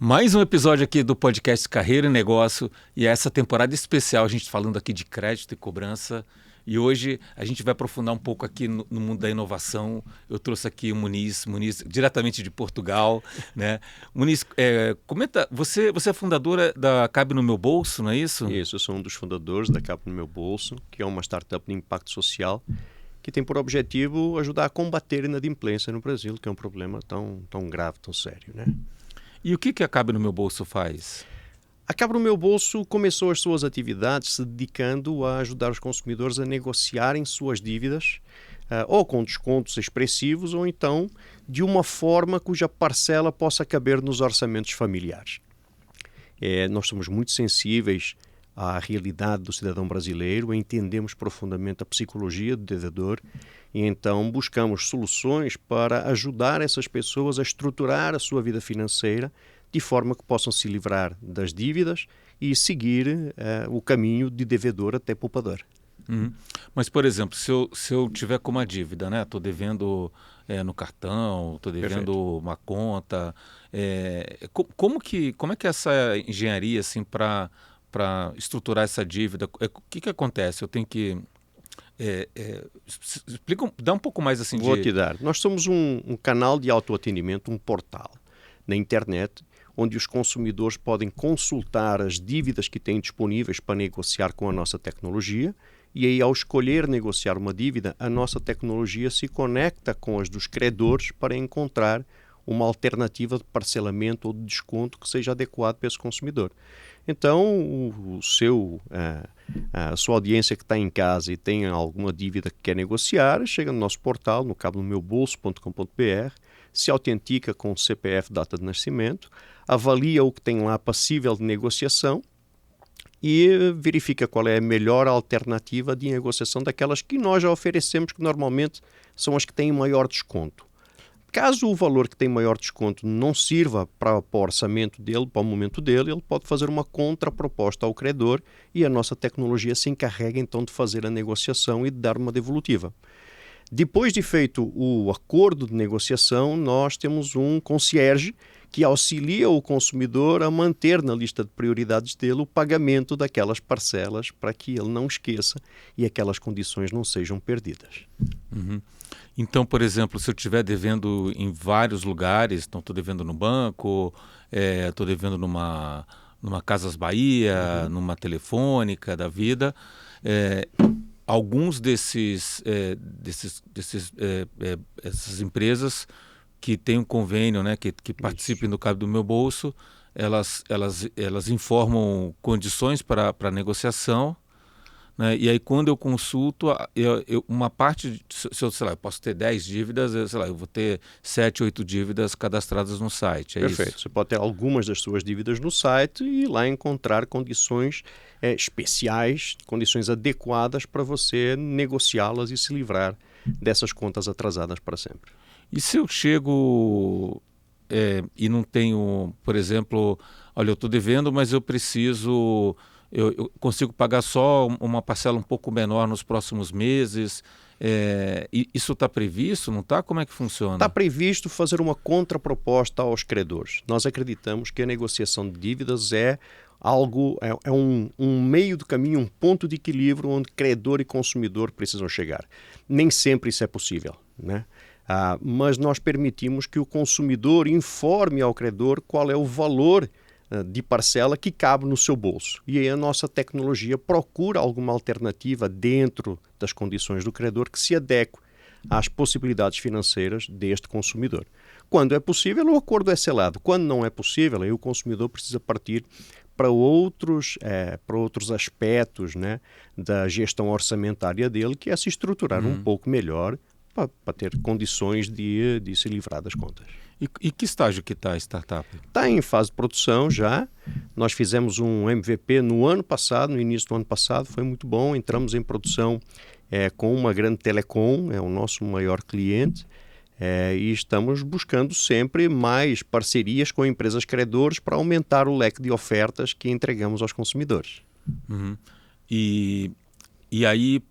Mais um episódio aqui do podcast Carreira e Negócio, e essa temporada especial, a gente falando aqui de crédito e cobrança. E hoje a gente vai aprofundar um pouco aqui no mundo da inovação. Eu trouxe aqui o Muniz diretamente de Portugal, né? Muniz, comenta, você é fundadora da Cabe no Meu Bolso, não é isso? Isso, eu sou um dos fundadores da Cabe no Meu Bolso, que é uma startup de impacto social que tem por objetivo ajudar a combater a inadimplência no Brasil, que é um problema tão grave, tão sério, né? E o que a Cabe no Meu Bolso faz? A Cabe no Meu Bolso começou as suas atividades se dedicando a ajudar os consumidores a negociarem suas dívidas, ou com descontos expressivos, ou então de uma forma cuja parcela possa caber nos orçamentos familiares. Nós somos muito sensíveis à realidade do cidadão brasileiro, entendemos profundamente a psicologia do devedor e então buscamos soluções para ajudar essas pessoas a estruturar a sua vida financeira de forma que possam se livrar das dívidas e seguir o caminho de devedor até poupador. Uhum. Mas, por exemplo, se eu tiver com uma dívida, né? Estou devendo no cartão, estou devendo Perfeito. uma conta, como é que é essa engenharia assim, para estruturar essa dívida? O que acontece? Eu tenho que... dá um pouco mais assim Vou de... te dar. Nós somos um canal de autoatendimento, um portal na internet, onde os consumidores podem consultar as dívidas que têm disponíveis para negociar com a nossa tecnologia e aí, ao escolher negociar uma dívida, a nossa tecnologia se conecta com as dos credores para encontrar uma alternativa de parcelamento ou de desconto que seja adequado para esse consumidor. Então, a sua audiência que está em casa e tem alguma dívida que quer negociar, chega no nosso portal, no cabenomeubolso.com.br, se autentica com o CPF, data de nascimento, avalia o que tem lá passível de negociação e verifica qual é a melhor alternativa de negociação daquelas que nós já oferecemos, que normalmente são as que têm maior desconto. Caso o valor que tem maior desconto não sirva para o orçamento dele, para o momento dele, ele pode fazer uma contraproposta ao credor e a nossa tecnologia se encarrega então de fazer a negociação e de dar uma devolutiva. Depois de feito o acordo de negociação, nós temos um concierge que auxilia o consumidor a manter na lista de prioridades dele o pagamento daquelas parcelas para que ele não esqueça e aquelas condições não sejam perdidas. Uhum. Então, por exemplo, se eu estiver devendo em vários lugares, então estou devendo no banco, estou devendo numa Casas Bahia, numa Telefônica da vida, alguns essas empresas que têm um convênio, né, que participem do Cabe do Meu Bolso, elas informam condições para negociação, né? E aí quando eu consulto, uma parte, se eu, sei lá, eu posso ter 10 dívidas, eu vou ter 7, 8 dívidas cadastradas no site, Perfeito. Isso? Você pode ter algumas das suas dívidas no site e lá encontrar condições especiais, condições adequadas para você negociá-las e se livrar dessas contas atrasadas para sempre. E se eu chego e não tenho, por exemplo, olha, eu estou devendo, mas eu preciso, eu consigo pagar só uma parcela um pouco menor nos próximos meses, e isso está previsto, não está? Como é que funciona? Está previsto fazer uma contraproposta aos credores. Nós acreditamos que a negociação de dívidas é um meio do caminho, um ponto de equilíbrio onde credor e consumidor precisam chegar. Nem sempre isso é possível, né? Mas nós permitimos que o consumidor informe ao credor qual é o valor de parcela que cabe no seu bolso. E aí a nossa tecnologia procura alguma alternativa dentro das condições do credor que se adeque às possibilidades financeiras deste consumidor. Quando é possível, o acordo é selado. Quando não é possível, aí o consumidor precisa partir para outros aspectos, né, da gestão orçamentária dele, que é se estruturar um pouco melhor para ter condições de se livrar das contas. E que estágio que está a startup? Está em fase de produção já. Nós fizemos um MVP no ano passado, no início do ano passado, foi muito bom. Entramos em produção com uma grande telecom, é o nosso maior cliente, e estamos buscando sempre mais parcerias com empresas credores para aumentar o leque de ofertas que entregamos aos consumidores. Uhum. E aí,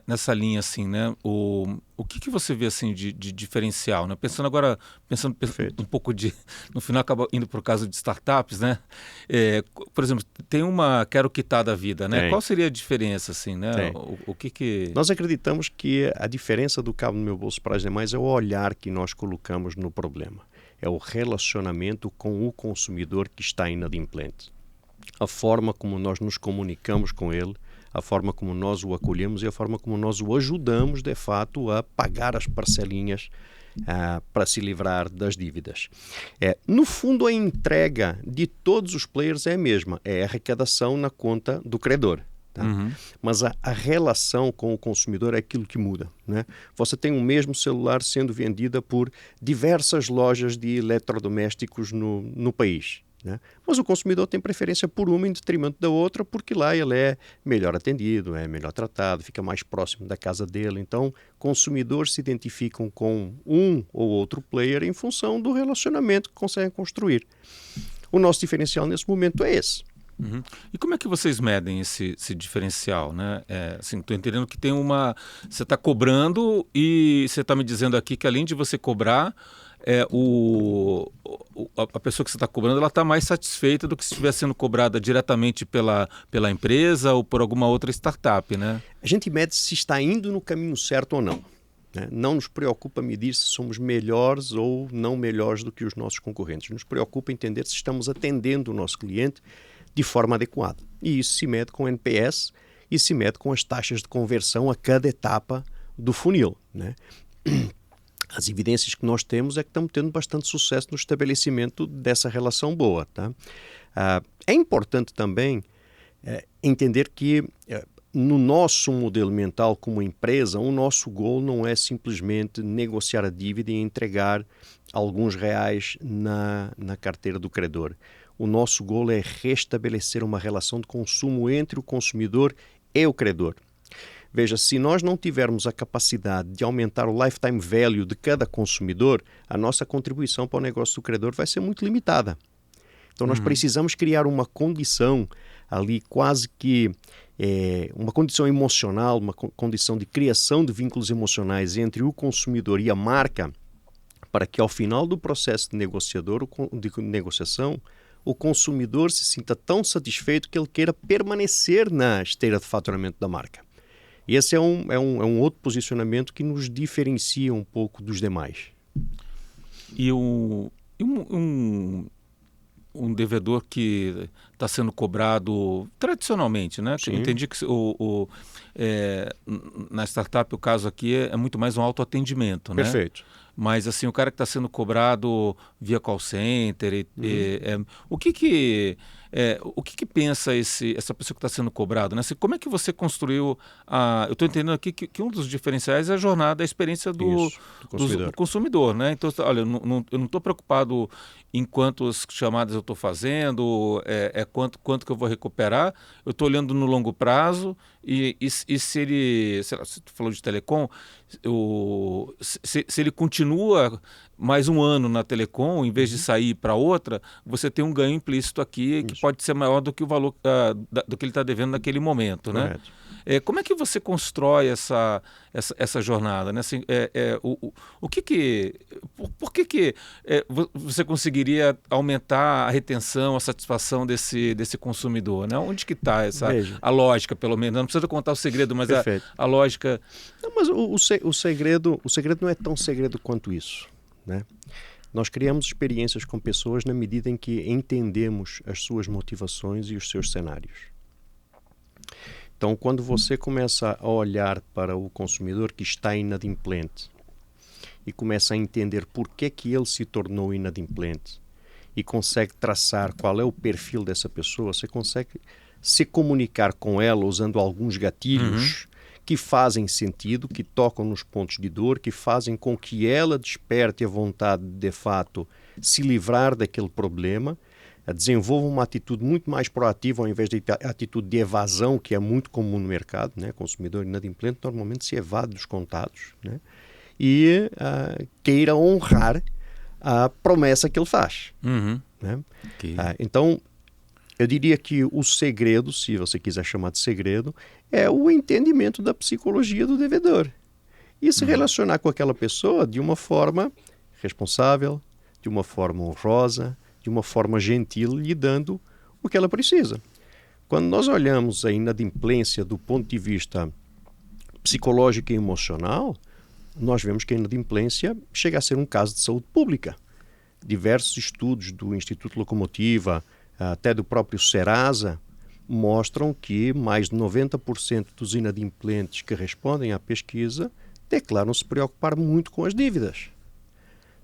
nessa linha, assim, né? O que você vê, assim, de diferencial, né? Pensando um pouco no final acaba indo para o caso de startups, né? Por exemplo, tem uma Quero Quitar da vida, né? Tem. Qual seria a diferença, assim, né? Tem. O que... Nós acreditamos que a diferença do Cabo do Meu Bolso para as demais é o olhar que nós colocamos no problema. É o relacionamento com o consumidor que está inadimplente. A forma como nós nos comunicamos com ele, a forma como nós o acolhemos e a forma como nós o ajudamos, de fato, a pagar as parcelinhas para se livrar das dívidas. No fundo, a entrega de todos os players é a mesma, é a arrecadação na conta do credor. Tá? Uhum. Mas a relação com o consumidor é aquilo que muda, né? Você tem o mesmo celular sendo vendida por diversas lojas de eletrodomésticos no país, né? Mas o consumidor tem preferência por uma em detrimento da outra, porque lá ele é melhor atendido, é melhor tratado, fica mais próximo da casa dele. Então, consumidores se identificam com um ou outro player em função do relacionamento que conseguem construir. O nosso diferencial nesse momento é esse. Uhum. E como é que vocês medem esse diferencial, né? Assim, estou entendendo que você está cobrando e você está me dizendo aqui que além de você cobrar, a pessoa que você está cobrando, ela está mais satisfeita do que se estivesse sendo cobrada diretamente pela empresa ou por alguma outra startup, né? A gente mede se está indo no caminho certo ou não. Não nos preocupa medir se somos melhores ou não melhores do que os nossos concorrentes. Nos preocupa entender se estamos atendendo o nosso cliente de forma adequada. E isso se mede com NPS e se mede com as taxas de conversão a cada etapa do funil, né? As evidências que nós temos é que estamos tendo bastante sucesso no estabelecimento dessa relação boa. Tá? É importante também entender que no nosso modelo mental como empresa, o nosso goal não é simplesmente negociar a dívida e entregar alguns reais na carteira do credor. O nosso goal é restabelecer uma relação de consumo entre o consumidor e o credor. Veja, se nós não tivermos a capacidade de aumentar o lifetime value de cada consumidor, a nossa contribuição para o negócio do credor vai ser muito limitada. Então, nós precisamos criar uma condição ali quase que uma condição emocional, uma condição de criação de vínculos emocionais entre o consumidor e a marca, para que ao final do processo de negociação, o consumidor se sinta tão satisfeito que ele queira permanecer na esteira de faturamento da marca. Esse é um outro posicionamento que nos diferencia um pouco dos demais. E um devedor que está sendo cobrado tradicionalmente, né? Sim. Eu entendi que na startup o caso aqui é muito mais um autoatendimento, né? Perfeito. Mas assim, o cara que está sendo cobrado via call center, o que pensa essa pessoa que está sendo cobrado, né? Como é que você construiu eu estou entendendo aqui que um dos diferenciais é a jornada, a experiência do consumidor, né? Então, olha, eu não estou preocupado em quantas chamadas eu estou fazendo, quanto que eu vou recuperar, eu estou olhando no longo prazo e se ele, sei lá, você falou de telecom, se ele continua mais um ano na telecom, em vez de sair para outra, você tem um ganho implícito aqui que pode ser maior do que o valor do que ele está devendo naquele momento, né? Como é que você constrói essa jornada, né? Assim, por que você conseguiria aumentar a retenção, a satisfação desse consumidor, né? Onde que está a lógica, pelo menos? Não precisa contar o segredo, mas a lógica... Não, mas o segredo não é tão segredo quanto isso, né? Nós criamos experiências com pessoas na medida em que entendemos as suas motivações e os seus cenários. Então, quando você começa a olhar para o consumidor que está inadimplente e começa a entender por que ele se tornou inadimplente e consegue traçar qual é o perfil dessa pessoa, você consegue se comunicar com ela usando alguns gatilhos que fazem sentido, que tocam nos pontos de dor, que fazem com que ela desperte a vontade de fato se livrar daquele problema, desenvolva uma atitude muito mais proativa ao invés de atitude de evasão, que é muito comum no mercado, né? Consumidor inadimplente normalmente se evade dos contatos, né? E queira honrar a promessa que ele faz. Né? Okay. Então, Eu diria que o segredo, se você quiser chamar de segredo, é o entendimento da psicologia do devedor. E se relacionar com aquela pessoa de uma forma responsável, de uma forma honrosa, de uma forma gentil, lhe dando o que ela precisa. Quando nós olhamos a inadimplência do ponto de vista psicológico e emocional, nós vemos que a inadimplência chega a ser um caso de saúde pública. Diversos estudos do Instituto Locomotiva, até do próprio Serasa, mostram que mais de 90% dos inadimplentes que respondem à pesquisa declaram se preocupar muito com as dívidas.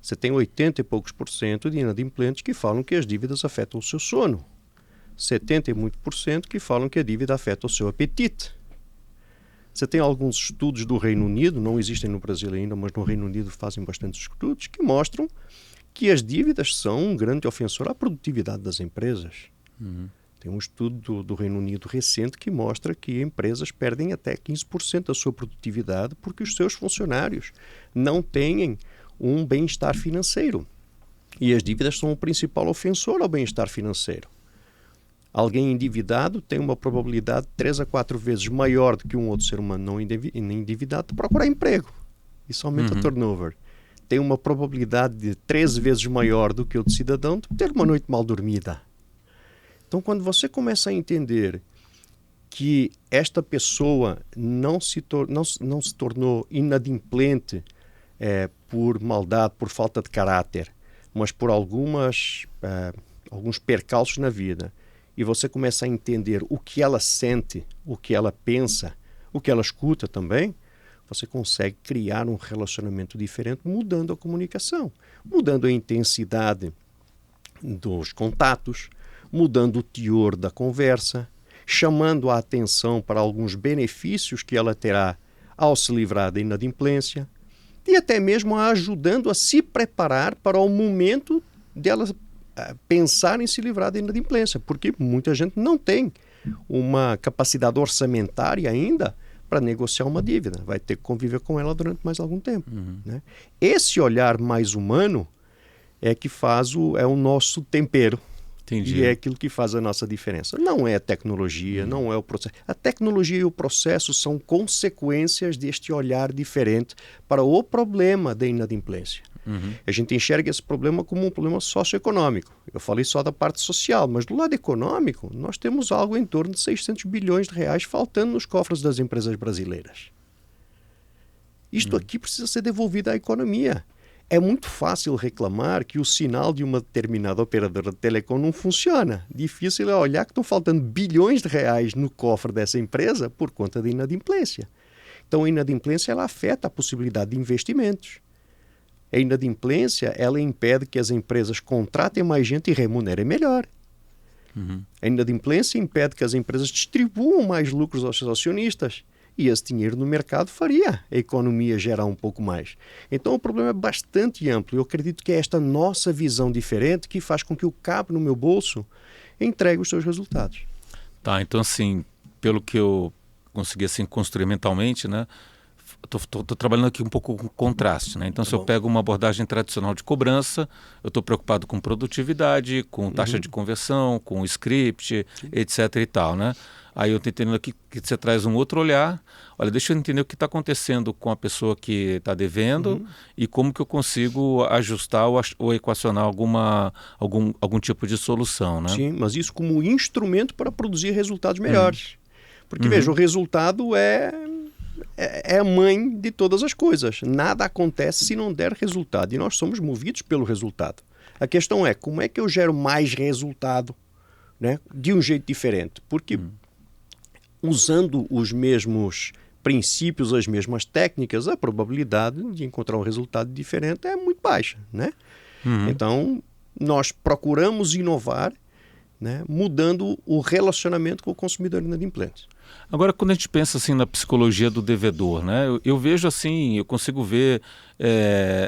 Você tem 80 e poucos % de inadimplentes que falam que as dívidas afetam o seu sono. 70 e muito % que falam que a dívida afeta o seu apetite. Você tem alguns estudos do Reino Unido, não existem no Brasil ainda, mas no Reino Unido fazem bastantes estudos, que mostram que as dívidas são um grande ofensor à produtividade das empresas. Tem um estudo do Reino Unido recente que mostra que empresas perdem até 15% da sua produtividade porque os seus funcionários não têm um bem-estar financeiro. E as dívidas são o principal ofensor ao bem-estar financeiro. Alguém endividado tem uma probabilidade 3 a 4 vezes maior do que um outro ser humano não endividado de procurar emprego. Isso aumenta o turnover. Tem uma probabilidade de 13 vezes maior do que o de cidadão de ter uma noite mal dormida. Então, quando você começa a entender que esta pessoa não se tornou inadimplente por maldade, por falta de caráter, mas por alguns percalços na vida, e você começa a entender o que ela sente, o que ela pensa, o que ela escuta também, você consegue criar um relacionamento diferente mudando a comunicação, mudando a intensidade dos contatos, mudando o teor da conversa, chamando a atenção para alguns benefícios que ela terá ao se livrar da inadimplência e até mesmo a ajudando a se preparar para o momento dela pensar em se livrar da inadimplência, porque muita gente não tem uma capacidade orçamentária ainda para negociar uma dívida, vai ter que conviver com ela durante mais algum tempo. Né? Esse olhar mais humano é que faz o nosso tempero. Entendi. E é aquilo que faz a nossa diferença. Não é a tecnologia, não é o processo. A tecnologia e o processo são consequências deste olhar diferente para o problema da inadimplência. A gente enxerga esse problema como um problema socioeconômico. Eu falei só da parte social, mas do lado econômico, nós temos algo em torno de 600 bilhões de reais faltando nos cofres das empresas brasileiras. Isto aqui precisa ser devolvido à economia. É muito fácil reclamar que o sinal de uma determinada operadora de telecom não funciona. Difícil é olhar que estão faltando bilhões de reais no cofre dessa empresa por conta da inadimplência. Então, a inadimplência ela afeta a possibilidade de investimentos. A inadimplência ela impede que as empresas contratem mais gente e remunerem melhor. A inadimplência impede que as empresas distribuam mais lucros aos seus acionistas. E esse dinheiro no mercado faria a economia gerar um pouco mais. Então o problema é bastante amplo. Eu acredito que é esta nossa visão diferente que faz com que o cabo no meu bolso entregue os seus resultados. Tá, então assim, pelo que eu consegui assim, construir mentalmente, né? Estou trabalhando aqui um pouco com contraste, né? Então, se eu pego uma abordagem tradicional de cobrança, eu estou preocupado com produtividade, com taxa de conversão, com script, etc. e tal, né? Aí eu estou entendendo aqui que você traz um outro olhar. Olha, deixa eu entender o que está acontecendo com a pessoa que está devendo e como que eu consigo ajustar ou equacionar algum tipo de solução, né? Sim, mas isso como instrumento para produzir resultados melhores. Porque, veja, o resultado é a mãe de todas as coisas. Nada acontece se não der resultado. E nós somos movidos pelo resultado. A questão é, como é que eu gero mais resultado, né, de um jeito diferente? Porque usando os mesmos princípios, as mesmas técnicas, a probabilidade de encontrar um resultado diferente é muito baixa, né? Então, nós procuramos inovar, né, mudando o relacionamento com o consumidor inadimplente. Agora, quando a gente pensa assim na psicologia do devedor, né, eu vejo assim, eu consigo ver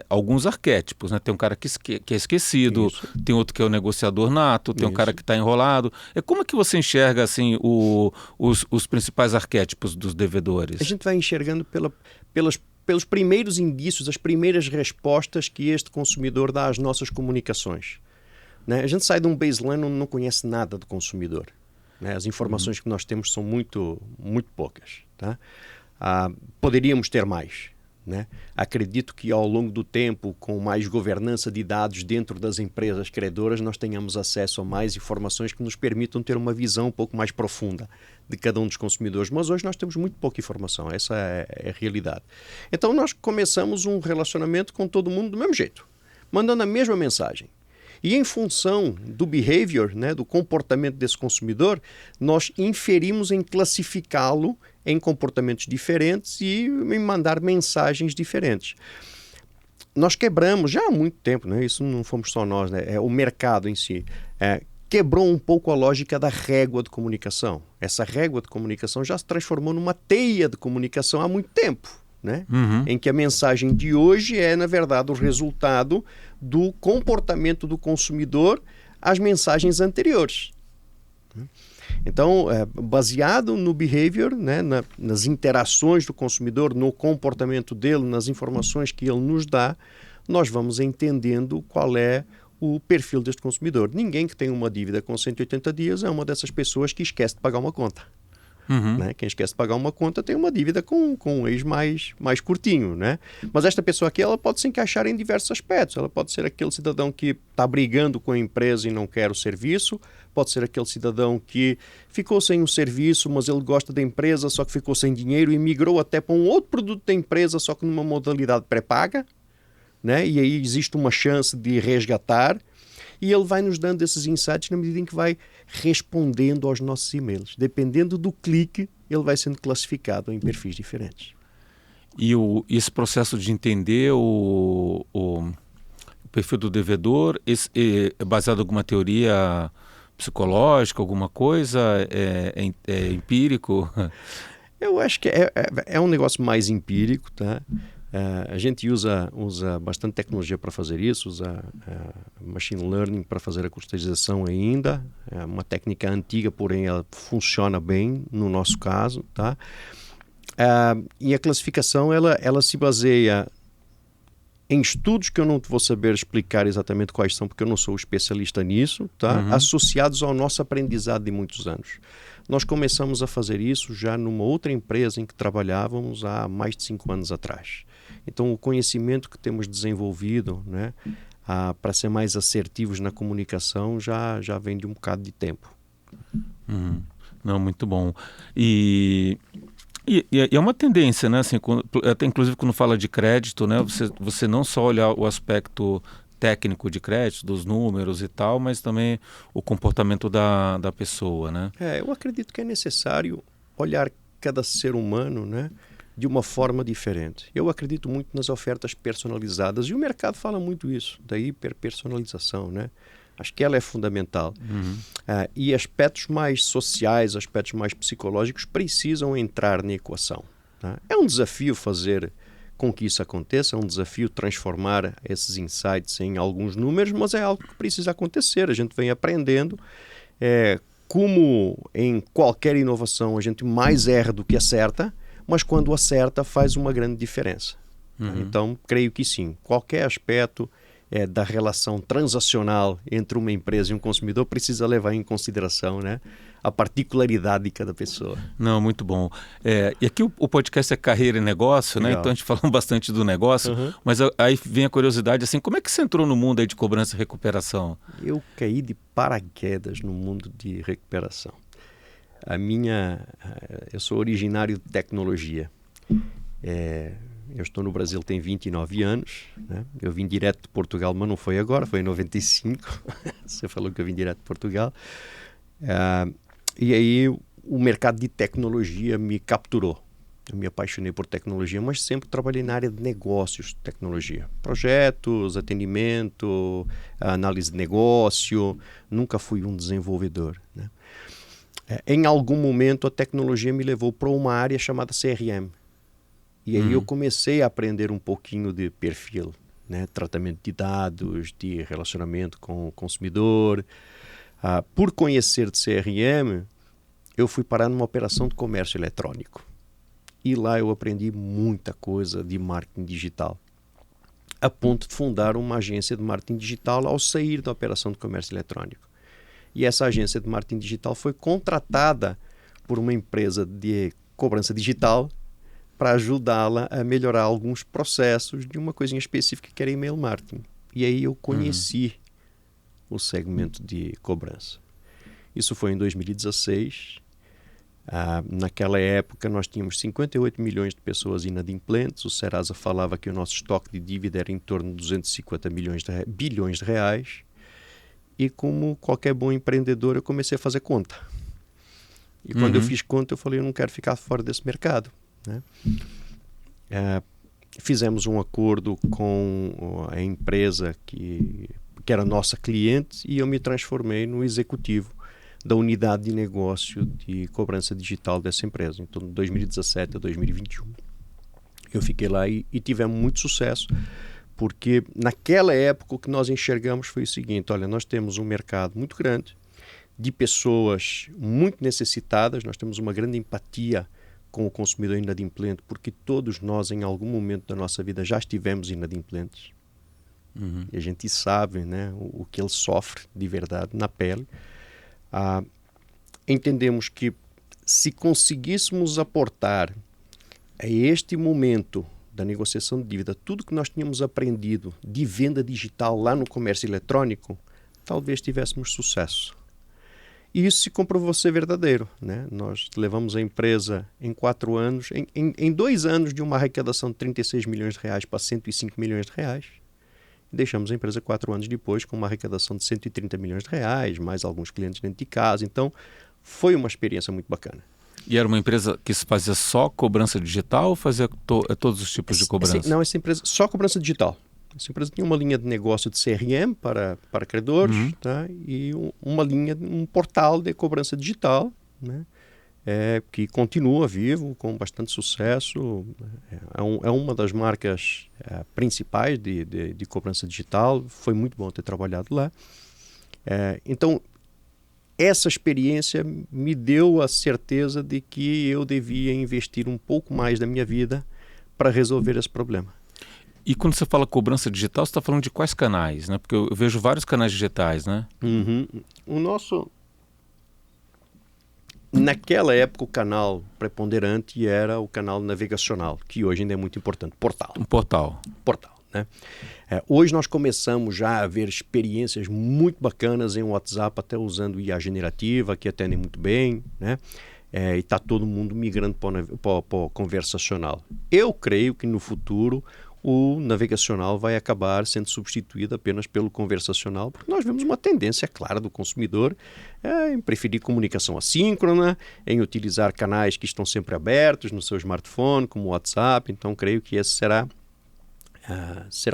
alguns arquétipos, né? Tem um cara que é esquecido, tem outro que é o negociador nato, tem um cara que está enrolado. Como é que você enxerga assim os principais arquétipos dos devedores? A gente vai enxergando pelos primeiros indícios, as primeiras respostas que este consumidor dá às nossas comunicações. né? A gente sai de um baseline onde não conhece nada do consumidor, né? As informações que nós temos são muito, muito poucas, tá? Poderíamos ter mais, né? Acredito que ao longo do tempo, com mais governança de dados dentro das empresas credoras, nós tenhamos acesso a mais informações que nos permitam ter uma visão um pouco mais profunda de cada um dos consumidores. Mas hoje nós temos muito pouca informação, essa é a realidade. Então nós começamos um relacionamento com todo mundo do mesmo jeito, mandando a mesma mensagem. E em função do behavior, né, do comportamento desse consumidor, nós inferimos em classificá-lo em comportamentos diferentes e em mandar mensagens diferentes. Nós quebramos já há muito tempo, né? Isso não fomos só nós, né? O mercado em si quebrou um pouco a lógica da régua de comunicação. Essa régua de comunicação já se transformou numa teia de comunicação há muito tempo, né? Em que a mensagem de hoje é, na verdade, o resultado do comportamento do consumidor às mensagens anteriores. Então, baseado no behavior, né, nas interações do consumidor, no comportamento dele, nas informações que ele nos dá, nós vamos entendendo qual é o perfil deste consumidor. Ninguém que tem uma dívida com 180 dias é uma dessas pessoas que esquece de pagar uma conta. Né? Quem esquece de pagar uma conta tem uma dívida com um ex mais curtinho, né? Mas esta pessoa aqui, ela pode se encaixar em diversos aspectos. Ela pode ser aquele cidadão que está brigando com a empresa e não quer o serviço, pode ser aquele cidadão que ficou sem um serviço, mas ele gosta da empresa, só que ficou sem dinheiro e migrou até para um outro produto da empresa, só que numa modalidade pré-paga, né? E aí existe uma chance de resgatar. E ele vai nos dando esses insights na medida em que vai respondendo aos nossos e-mails. Dependendo do clique, ele vai sendo classificado em perfis diferentes. E esse processo de entender o perfil do devedor é baseado em alguma teoria psicológica, alguma coisa? É empírico? Eu acho que é um negócio mais empírico, tá? A gente usa bastante tecnologia para fazer isso, usa machine learning para fazer a clusterização ainda. É uma técnica antiga, porém ela funciona bem no nosso caso, tá? E a classificação ela se baseia em estudos que eu não vou saber explicar exatamente quais são, porque eu não sou especialista nisso, tá? Associados ao nosso aprendizado de muitos anos. Nós começamos a fazer isso já numa outra empresa em que trabalhávamos há mais de 5 anos atrás. Então, o conhecimento que temos desenvolvido, né, para ser mais assertivos na comunicação já vem de um bocado de tempo. Não, muito bom. E é uma tendência, né? Assim, até inclusive quando fala de crédito, né, você não só olhar o aspecto técnico de crédito, dos números e tal, mas também o comportamento da pessoa, né? Eu acredito que é necessário olhar cada ser humano, né, de uma forma diferente. Eu acredito muito nas ofertas personalizadas e o mercado fala muito isso, da hiperpersonalização, né? Acho que ela é fundamental. E aspectos mais sociais, aspectos mais psicológicos precisam entrar na equação, tá? É um desafio fazer com que isso aconteça, é um desafio transformar esses insights em alguns números, mas é algo que precisa acontecer. A gente vem aprendendo. Como em qualquer inovação, a gente mais erra do que acerta, mas quando acerta faz uma grande diferença. Então, creio que sim. Qualquer aspecto da relação transacional entre uma empresa e um consumidor precisa levar em consideração, né, a particularidade de cada pessoa. Não, muito bom. E aqui o podcast é Carreira e Negócio, né? Então a gente fala bastante do negócio, mas aí vem a curiosidade, assim, como é que você entrou no mundo aí de cobrança e recuperação? Eu caí de paraquedas no mundo de recuperação. Eu sou originário de tecnologia. Eu estou no Brasil tem 29 anos, né? Eu vim direto de Portugal, mas não foi agora, foi em 95. Você falou que eu vim direto de Portugal. E aí o mercado de tecnologia me capturou. Eu me apaixonei por tecnologia, mas sempre trabalhei na área de negócios de tecnologia. Projetos, atendimento, análise de negócio. Nunca fui um desenvolvedor, né? Em algum momento a tecnologia me levou para uma área chamada CRM. E aí eu comecei a aprender um pouquinho de perfil, né? Tratamento de dados, de relacionamento com o consumidor. Por conhecer de CRM, eu fui parar numa operação de comércio eletrônico. E lá eu aprendi muita coisa de marketing digital. a ponto de fundar uma agência de marketing digital ao sair da operação de comércio eletrónico. E essa agência de marketing digital foi contratada por uma empresa de cobrança digital para ajudá-la a melhorar alguns processos de uma coisinha específica que era e-mail marketing. E aí eu conheci o segmento de cobrança. Isso foi em 2016. Naquela época nós tínhamos 58 milhões de pessoas inadimplentes. O Serasa falava que o nosso estoque de dívida era em torno de 250 bilhões de reais. E como qualquer bom empreendedor, eu comecei a fazer conta. E quando eu fiz conta, eu falei, eu não quero ficar fora desse mercado, né? Fizemos um acordo com a empresa que era nossa cliente e eu me transformei no executivo da unidade de negócio de cobrança digital dessa empresa. Então, de 2017 a 2021. Eu fiquei lá e tivemos muito sucesso, porque naquela época o que nós enxergamos foi o seguinte: olha, nós temos um mercado muito grande de pessoas muito necessitadas, nós temos uma grande empatia com o consumidor inadimplente, porque todos nós em algum momento da nossa vida já estivemos inadimplentes. E a gente sabe, né, o que ele sofre de verdade na pele. Entendemos que se conseguíssemos aportar a este momento da negociação de dívida tudo que nós tínhamos aprendido de venda digital lá no comércio eletrônico, talvez tivéssemos sucesso. E isso se comprovou ser verdadeiro, né? Nós levamos a empresa em 4 anos, em 2 anos, de uma arrecadação de 36 milhões de reais para 105 milhões de reais. E deixamos a empresa 4 anos depois com uma arrecadação de 130 milhões de reais, mais alguns clientes dentro de casa. Então, foi uma experiência muito bacana. E era uma empresa que se fazia só cobrança digital ou fazia todos os tipos de cobrança? Não, essa empresa só cobrança digital. Essa empresa tinha uma linha de negócio de CRM para credores, tá? E um portal de cobrança digital, né? Que continua vivo, com bastante sucesso. É uma das marcas principais de cobrança digital. Foi muito bom ter trabalhado lá. Então, essa experiência me deu a certeza de que eu devia investir um pouco mais da minha vida para resolver esse problema. E quando você fala cobrança digital, você está falando de quais canais, né? Porque eu vejo vários canais digitais, né? Naquela época, o canal preponderante era o canal navegacional, que hoje ainda é muito importante, portal. Um portal. Portal, né? Hoje nós começamos já a ver experiências muito bacanas em WhatsApp, até usando IA generativa, que atendem muito bem, né? E está todo mundo migrando para o conversacional. Eu creio que no futuro o navegacional vai acabar sendo substituído apenas pelo conversacional, porque nós vemos uma tendência clara do consumidor em preferir comunicação assíncrona, em utilizar canais que estão sempre abertos no seu smartphone, como o WhatsApp. Então, creio que esse será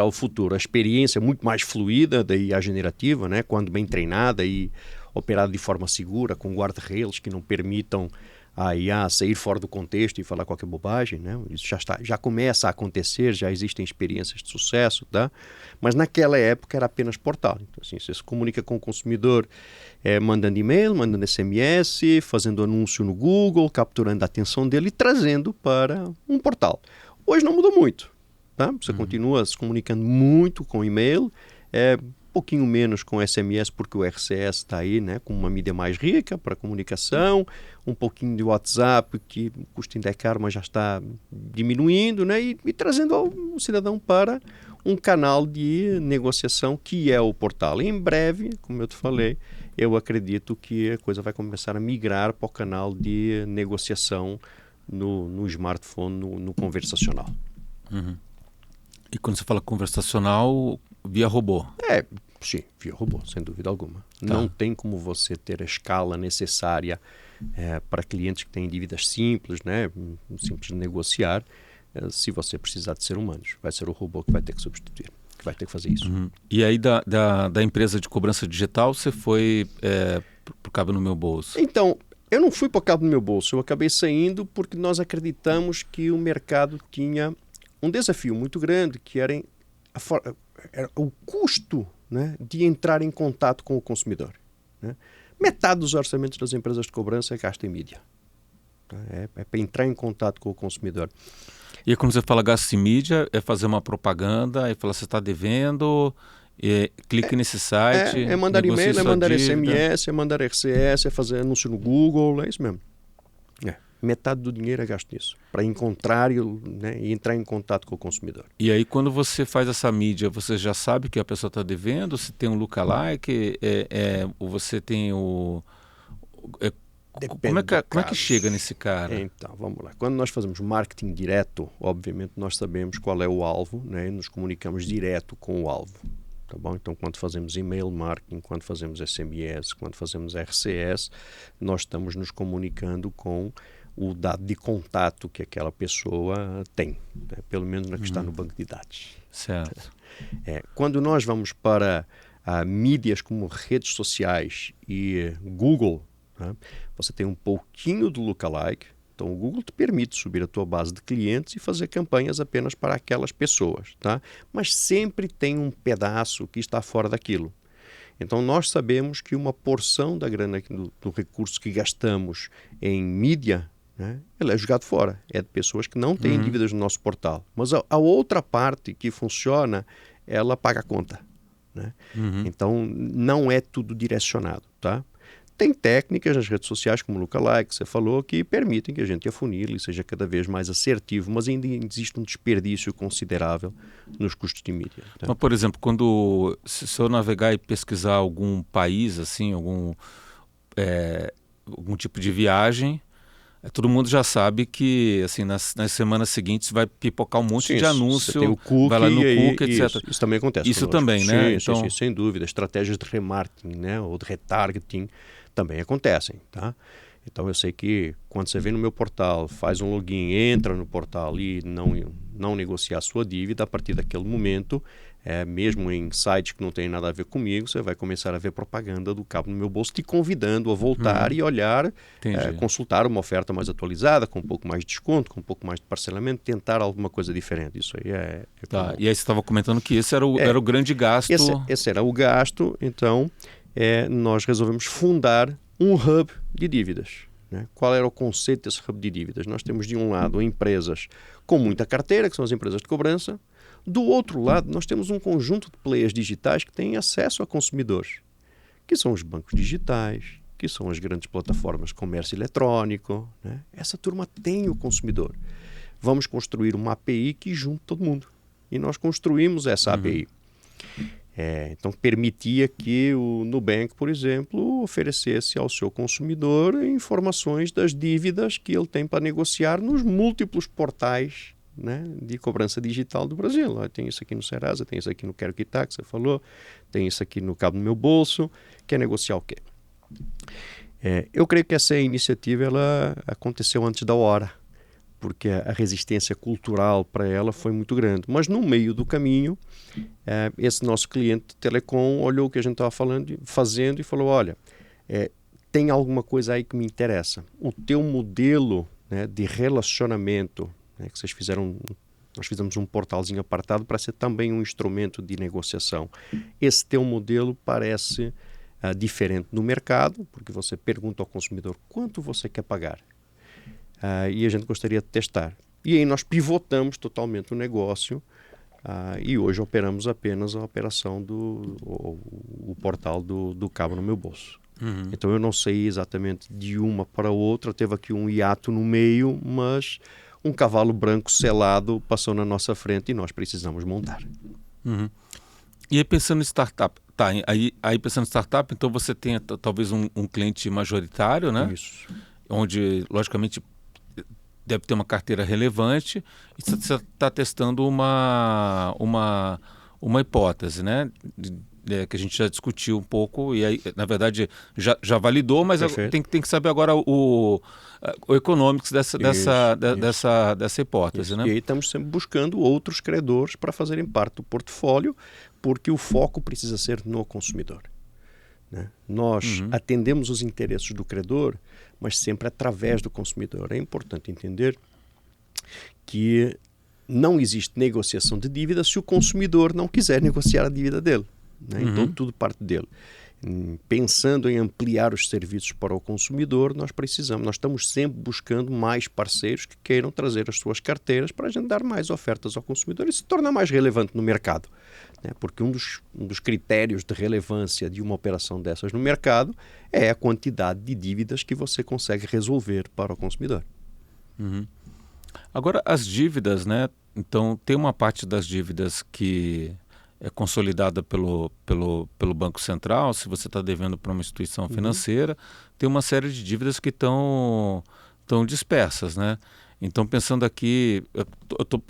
o futuro. A experiência muito mais fluida da IA generativa, né, quando bem treinada e operada de forma segura, com guarda-redes que não permitam a IA sair fora do contexto e falar qualquer bobagem, né? Isso já começa a acontecer, já existem experiências de sucesso, tá? Mas naquela época era apenas portal. Então, assim, você se comunica com o consumidor mandando e-mail, mandando SMS, fazendo anúncio no Google, capturando a atenção dele e trazendo para um portal. Hoje não mudou muito, tá? Você continua se comunicando muito com e-mail, pouquinho menos com SMS, porque o RCS está aí, né, com uma mídia mais rica para comunicação, um pouquinho de WhatsApp, que o custo ainda é caro, mas já está diminuindo, né, e trazendo o cidadão para um canal de negociação que é o portal. Em breve, como eu te falei, eu acredito que a coisa vai começar a migrar para o canal de negociação no smartphone, no conversacional. E quando você fala conversacional, via robô? Sim, via robô, sem dúvida alguma. Tá. Não tem como você ter a escala necessária para clientes que têm dívidas simples, né, simples de negociar, se você precisar de ser humanos. Vai ser o robô que vai ter que substituir, que vai ter que fazer isso. E aí da empresa de cobrança digital, você foi para o Cabo no Meu Bolso? Então, eu não fui para o Cabo no Meu Bolso. Eu acabei saindo porque nós acreditamos que o mercado tinha um desafio muito grande, que era o custo, né, de entrar em contato com o consumidor, né? Metade dos orçamentos das empresas de cobrança é gasto em mídia. É para entrar em contato com o consumidor. E aí, quando você fala gasto de mídia, é fazer uma propaganda, aí fala, você está devendo, clique nesse site, É mandar negocie e-mail, é sua mandar dívida. SMS, é mandar RCS, é fazer anúncio no Google, é isso mesmo. Metade do dinheiro é gasto nisso, para encontrar e entrar em contato com o consumidor. E aí, quando você faz essa mídia, você já sabe que a pessoa está devendo? Se tem um lookalike, ou você tem o... Depende como é que chega nesse cara? Então, vamos lá. Quando nós fazemos marketing direto, obviamente nós sabemos qual é o alvo, né? E nos comunicamos direto com o alvo. Tá bom? Então, quando fazemos e-mail marketing, quando fazemos SMS, quando fazemos RCS, nós estamos nos comunicando com o dado de contato que aquela pessoa tem, né? Pelo menos na que está no banco de dados. Certo. Quando nós vamos para mídias como redes sociais e Google, né? Você tem um pouquinho do lookalike. Então, o Google te permite subir a tua base de clientes e fazer campanhas apenas para aquelas pessoas, tá? Mas sempre tem um pedaço que está fora daquilo. Então, nós sabemos que uma porção da grana do recurso que gastamos em mídia, né, ele é jogado fora. É de pessoas que não têm dívidas no nosso portal. Mas a outra parte que funciona, ela paga a conta, né? Então, não é tudo direcionado, tá? Tem técnicas nas redes sociais, como o lookalike, que você falou, que permitem que a gente afunile e seja cada vez mais assertivo, mas ainda existe um desperdício considerável nos custos de mídia. Tá? Mas, por exemplo, se eu navegar e pesquisar algum país, assim, algum tipo de viagem, todo mundo já sabe que assim, nas semanas seguintes vai pipocar um monte de anúncio, você tem o cookie, vai lá no cookie, etc. Isso também acontece Isso conosco. também, né? Sim, Então... sim, sem dúvida. Estratégias de remarketing, né, ou de retargeting também acontecem, tá? Então eu sei que quando você vem no meu portal, faz um login, entra no portal e não negocia a sua dívida, a partir daquele momento, mesmo em sites que não tem nada a ver comigo, você vai começar a ver propaganda do Cabo no Meu Bolso te convidando a voltar e olhar, consultar uma oferta mais atualizada, com um pouco mais de desconto, com um pouco mais de parcelamento, tentar alguma coisa diferente. Isso aí Tá. E aí você estava comentando que esse era o grande gasto. Esse era o gasto, então nós resolvemos fundar um hub de dívidas. Né? Qual era o conceito desse hub de dívidas? Nós temos de um lado empresas com muita carteira, que são as empresas de cobrança. Do outro lado, nós temos um conjunto de players digitais que têm acesso a consumidores, que são os bancos digitais, que são as grandes plataformas de comércio eletrónico. Né? Essa turma tem o consumidor. Vamos construir uma API que junte todo mundo. E nós construímos essa API. Então, permitia que o Nubank, por exemplo, oferecesse ao seu consumidor informações das dívidas que ele tem para negociar nos múltiplos portais, né, de cobrança digital do Brasil. Tem isso aqui no Serasa, tem isso aqui no Quero Quitar, que você falou, tem isso aqui no Cabo no Meu Bolso. Quer negociar o quê? Eu creio que essa iniciativa ela aconteceu antes da hora, porque a resistência cultural para ela foi muito grande. Mas no meio do caminho, esse nosso cliente de telecom olhou o que a gente estava fazendo e falou, olha, tem alguma coisa aí que me interessa. O teu modelo, né, de relacionamento, né, que vocês fizeram, nós fizemos um portalzinho apartado para ser também um instrumento de negociação. Esse teu modelo parece diferente no mercado, porque você pergunta ao consumidor quanto você quer pagar. E a gente gostaria de testar. E aí nós pivotamos totalmente o negócio e hoje operamos apenas a operação o portal do Cabo no Meu Bolso. Então eu não sei exatamente de uma para outra, teve aqui um hiato no meio, mas um cavalo branco selado passou na nossa frente e nós precisamos montar. E aí pensando em startup, aí pensando em startup, então você tem talvez um cliente majoritário, né? Isso. Onde, logicamente, deve ter uma carteira relevante e você está testando uma hipótese, né? Que a gente já discutiu um pouco e aí, na verdade, já validou, mas tem que saber agora o economics dessa hipótese. Isso. Né? E aí estamos sempre buscando outros credores para fazerem parte do portfólio, porque o foco precisa ser no consumidor. Né? Nós atendemos os interesses do credor, mas sempre através do consumidor. É importante entender que não existe negociação de dívida se o consumidor não quiser negociar a dívida dele. Né? Então tudo parte dele. Pensando em ampliar os serviços para o consumidor, nós estamos sempre buscando mais parceiros que queiram trazer as suas carteiras para a gente dar mais ofertas ao consumidor e se tornar mais relevante no mercado, né? Porque um dos critérios de relevância de uma operação dessas no mercado é a quantidade de dívidas que você consegue resolver para o consumidor. Uhum. Agora, as dívidas, né? Então, tem uma parte das dívidas que é consolidada pelo Banco Central, se você está devendo para uma instituição financeira, tem uma série de dívidas que estão dispersas, né? Então, pensando aqui,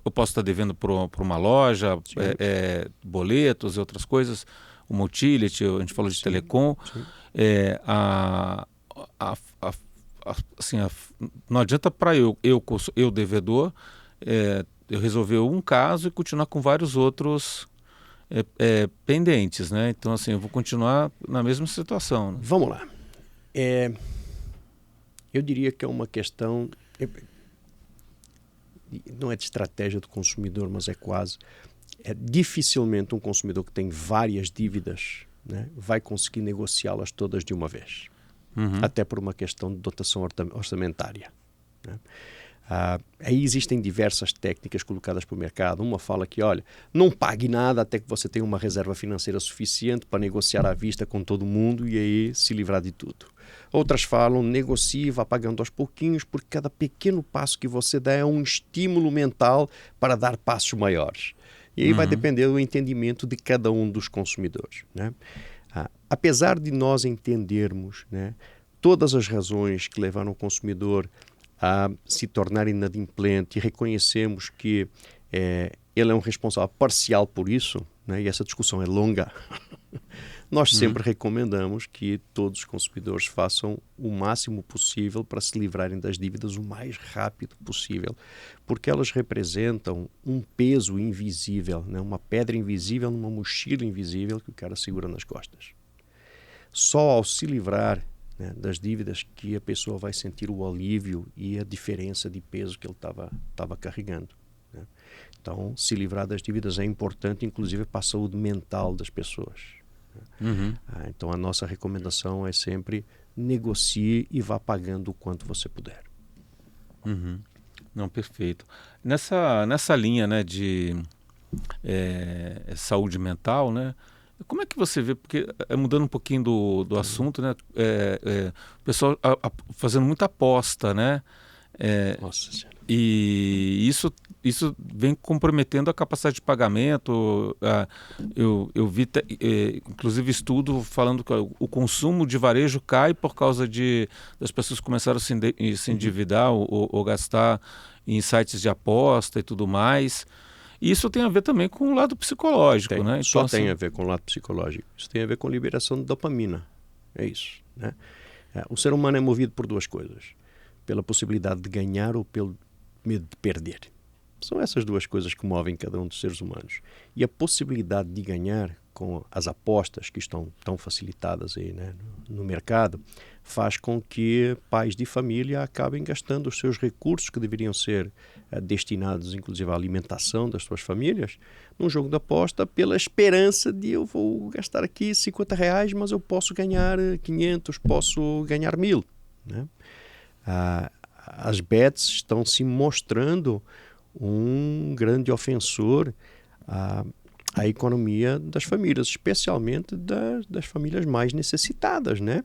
eu posso estar devendo para uma loja, boletos e outras coisas, uma utility, a gente falou de telecom, assim, não adianta para eu devedor, eu resolver um caso e continuar com vários outros pendentes, né? Então, assim, eu vou continuar na mesma situação, né? Vamos lá. Eu diria que é uma questão, não é de estratégia do consumidor, mas é quase. Dificilmente um consumidor que tem várias dívidas, né, vai conseguir negociá-las todas de uma vez. Até por uma questão de dotação orçamentária, né? Aí existem diversas técnicas colocadas para o mercado. Uma fala que, olha, não pague nada até que você tenha uma reserva financeira suficiente para negociar à vista com todo mundo e aí se livrar de tudo. Outras falam, negocie, vá pagando aos pouquinhos, porque cada pequeno passo que você dá é um estímulo mental para dar passos maiores. E aí vai depender do entendimento de cada um dos consumidores, né? Apesar de nós entendermos, né, todas as razões que levaram o consumidor a se tornar inadimplente e reconhecemos que ele é um responsável parcial por isso, né, e essa discussão é longa, nós sempre recomendamos que todos os consumidores façam o máximo possível para se livrarem das dívidas o mais rápido possível, porque elas representam um peso invisível, né, uma pedra invisível numa mochila invisível que o cara segura nas costas. Só ao se livrar, né, das dívidas que a pessoa vai sentir o alívio e a diferença de peso que ele estava carregando, né? Então, se livrar das dívidas é importante, inclusive para a saúde mental das pessoas, né? Então, a nossa recomendação é sempre negocie e vá pagando o quanto você puder. Não, perfeito. Nessa linha, né, de saúde mental, né? Como é que você vê, porque mudando um pouquinho do assunto, né? O pessoal fazendo muita aposta, né? Nossa Senhora. E isso vem comprometendo a capacidade de pagamento. Eu vi, inclusive, estudo falando que o consumo de varejo cai por causa das pessoas começaram a se endividar ou gastar em sites de aposta e tudo mais. E isso tem a ver também com o lado psicológico, né? Então, só tem a ver com o lado psicológico. Isso tem a ver com liberação de dopamina. É isso, né? O ser humano é movido por duas coisas: pela possibilidade de ganhar ou pelo medo de perder. São essas duas coisas que movem cada um dos seres humanos. E a possibilidade de ganhar com as apostas que estão tão facilitadas aí, né, no mercado, faz com que pais de família acabem gastando os seus recursos que deveriam ser destinados, inclusive, à alimentação das suas famílias, num jogo de aposta pela esperança de eu vou gastar aqui R$50, mas eu posso ganhar 500, posso ganhar 1.000, né? As bets estão se mostrando um grande ofensor à economia das famílias, especialmente das famílias mais necessitadas, né?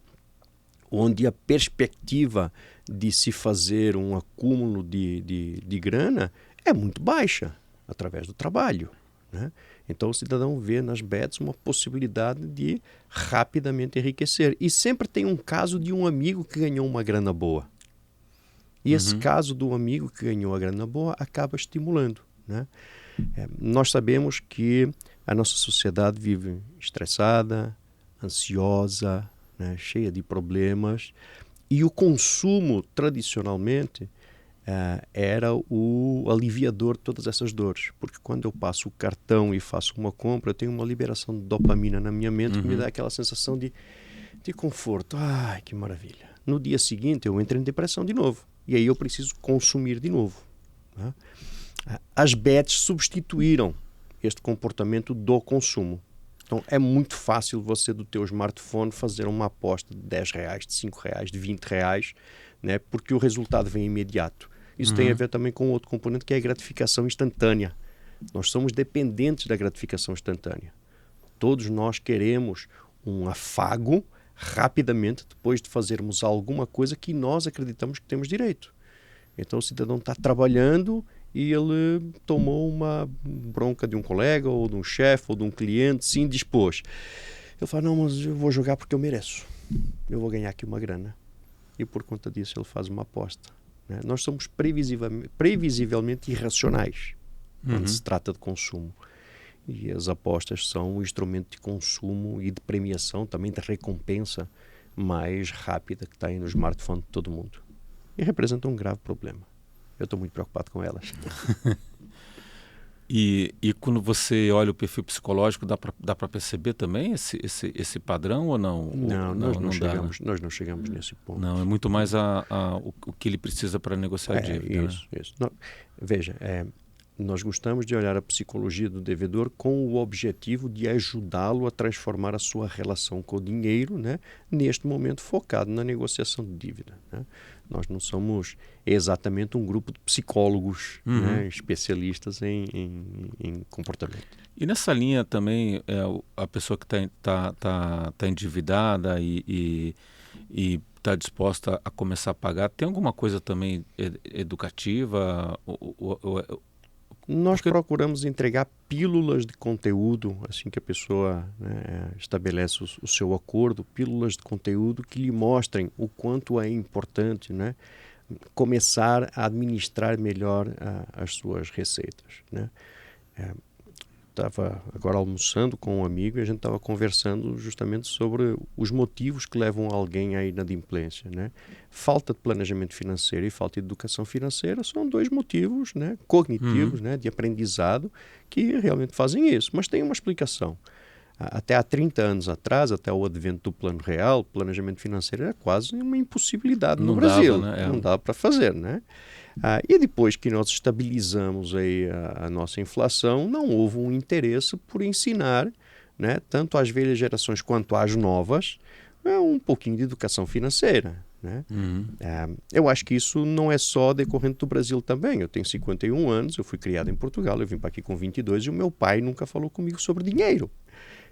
Onde a perspectiva de se fazer um acúmulo de grana é muito baixa através do trabalho, né? Então o cidadão vê nas bets uma possibilidade de rapidamente enriquecer. E sempre tem um caso de um amigo que ganhou uma grana boa. E esse caso do amigo que ganhou a grana boa acaba estimulando, né? Nós sabemos que a nossa sociedade vive estressada, ansiosa, né, cheia de problemas, e o consumo tradicionalmente era o aliviador de todas essas dores, porque quando eu passo o cartão e faço uma compra, eu tenho uma liberação de dopamina na minha mente que me dá aquela sensação de conforto. Ai, que maravilha! No dia seguinte eu entro em depressão de novo, e aí eu preciso consumir de novo, né? As bets substituíram este comportamento do consumo. Então é muito fácil você do teu smartphone fazer uma aposta de R$ 10, de R$ 5, de R$ 20, né? Porque o resultado vem imediato. Isso tem a ver também com outro componente que é a gratificação instantânea. Nós somos dependentes da gratificação instantânea. Todos nós queremos um afago rapidamente depois de fazermos alguma coisa que nós acreditamos que temos direito. Então o cidadão está trabalhando e ele tomou uma bronca de um colega ou de um chefe ou de um cliente, se indispôs. Ele fala, não, mas eu vou jogar porque eu mereço. Eu vou ganhar aqui uma grana. E por conta disso ele faz uma aposta. Né? Nós somos previsivelmente irracionais quando se trata de consumo. E as apostas são um instrumento de consumo e de premiação, também de recompensa mais rápida que está aí no smartphone de todo mundo. E representa um grave problema. Eu estou muito preocupado com elas. E quando você olha o perfil psicológico, dá para perceber também esse padrão ou não? Não, nós não dá, né? Nós não chegamos nesse ponto. Não, é muito mais o que ele precisa para negociar a dívida. Isso, né? Isso. Não, veja, nós gostamos de olhar a psicologia do devedor com o objetivo de ajudá-lo a transformar a sua relação com o dinheiro, né, neste momento focado na negociação de dívida. Né? Nós não somos exatamente um grupo de psicólogos, né, especialistas em comportamento. E nessa linha também, a pessoa que tá endividada e está disposta a começar a pagar, tem alguma coisa também educativa? Nós procuramos entregar pílulas de conteúdo, assim que a pessoa, né, estabelece o seu acordo, pílulas de conteúdo que lhe mostrem o quanto é importante, né, começar a administrar melhor as suas receitas. Né? Estava agora almoçando com um amigo e a gente estava conversando justamente sobre os motivos que levam alguém à inadimplência. Né? Falta de planejamento financeiro e falta de educação financeira são dois motivos, né, cognitivos, né, de aprendizado que realmente fazem isso. Mas tem uma explicação. Até há 30 anos atrás, até o advento do Plano Real, o planejamento financeiro era quase uma impossibilidade no Brasil. Né? Não dava para fazer, né? E depois que nós estabilizamos aí a nossa inflação, não houve um interesse por ensinar, né, tanto às velhas gerações quanto às novas, um pouquinho de educação financeira. Né? Eu acho que isso não é só decorrente do Brasil também. Eu tenho 51 anos, eu fui criado em Portugal, eu vim para aqui com 22 e o meu pai nunca falou comigo sobre dinheiro.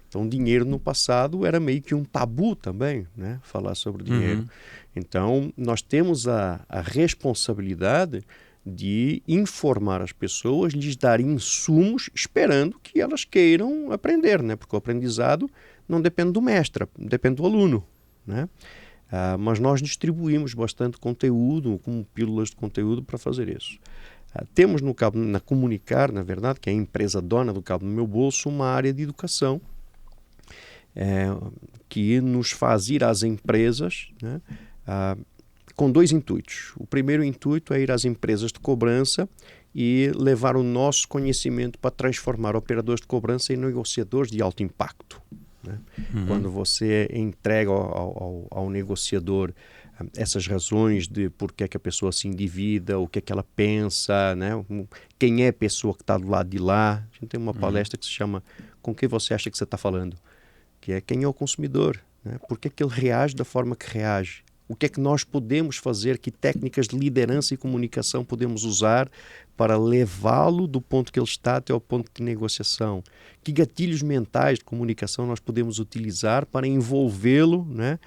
Então, dinheiro no passado era meio que um tabu também, né? Falar sobre dinheiro. Então, nós temos a responsabilidade de informar as pessoas, lhes dar insumos, esperando que elas queiram aprender, né? Porque o aprendizado não depende do mestre, depende do aluno, né? Mas nós distribuímos bastante conteúdo, como pílulas de conteúdo, para fazer isso. Temos na Comunicar, na verdade, que é a empresa dona do Cabo no Meu Bolso, uma área de educação, que nos faz ir às empresas, né, com dois intuitos. O primeiro intuito é ir às empresas de cobrança e levar o nosso conhecimento para transformar operadores de cobrança em negociadores de alto impacto. Né? Quando você entrega ao negociador essas razões de por que é que a pessoa se endivida, o que é que ela pensa, né? Quem é a pessoa que está do lado de lá. A gente tem uma palestra que se chama Com quem você acha que você está falando? Que é quem é o consumidor, né? Por que é que ele reage da forma que reage? O que é que nós podemos fazer, que técnicas de liderança e comunicação podemos usar para levá-lo do ponto que ele está até ao ponto de negociação? Que gatilhos mentais de comunicação nós podemos utilizar para envolvê-lo, né,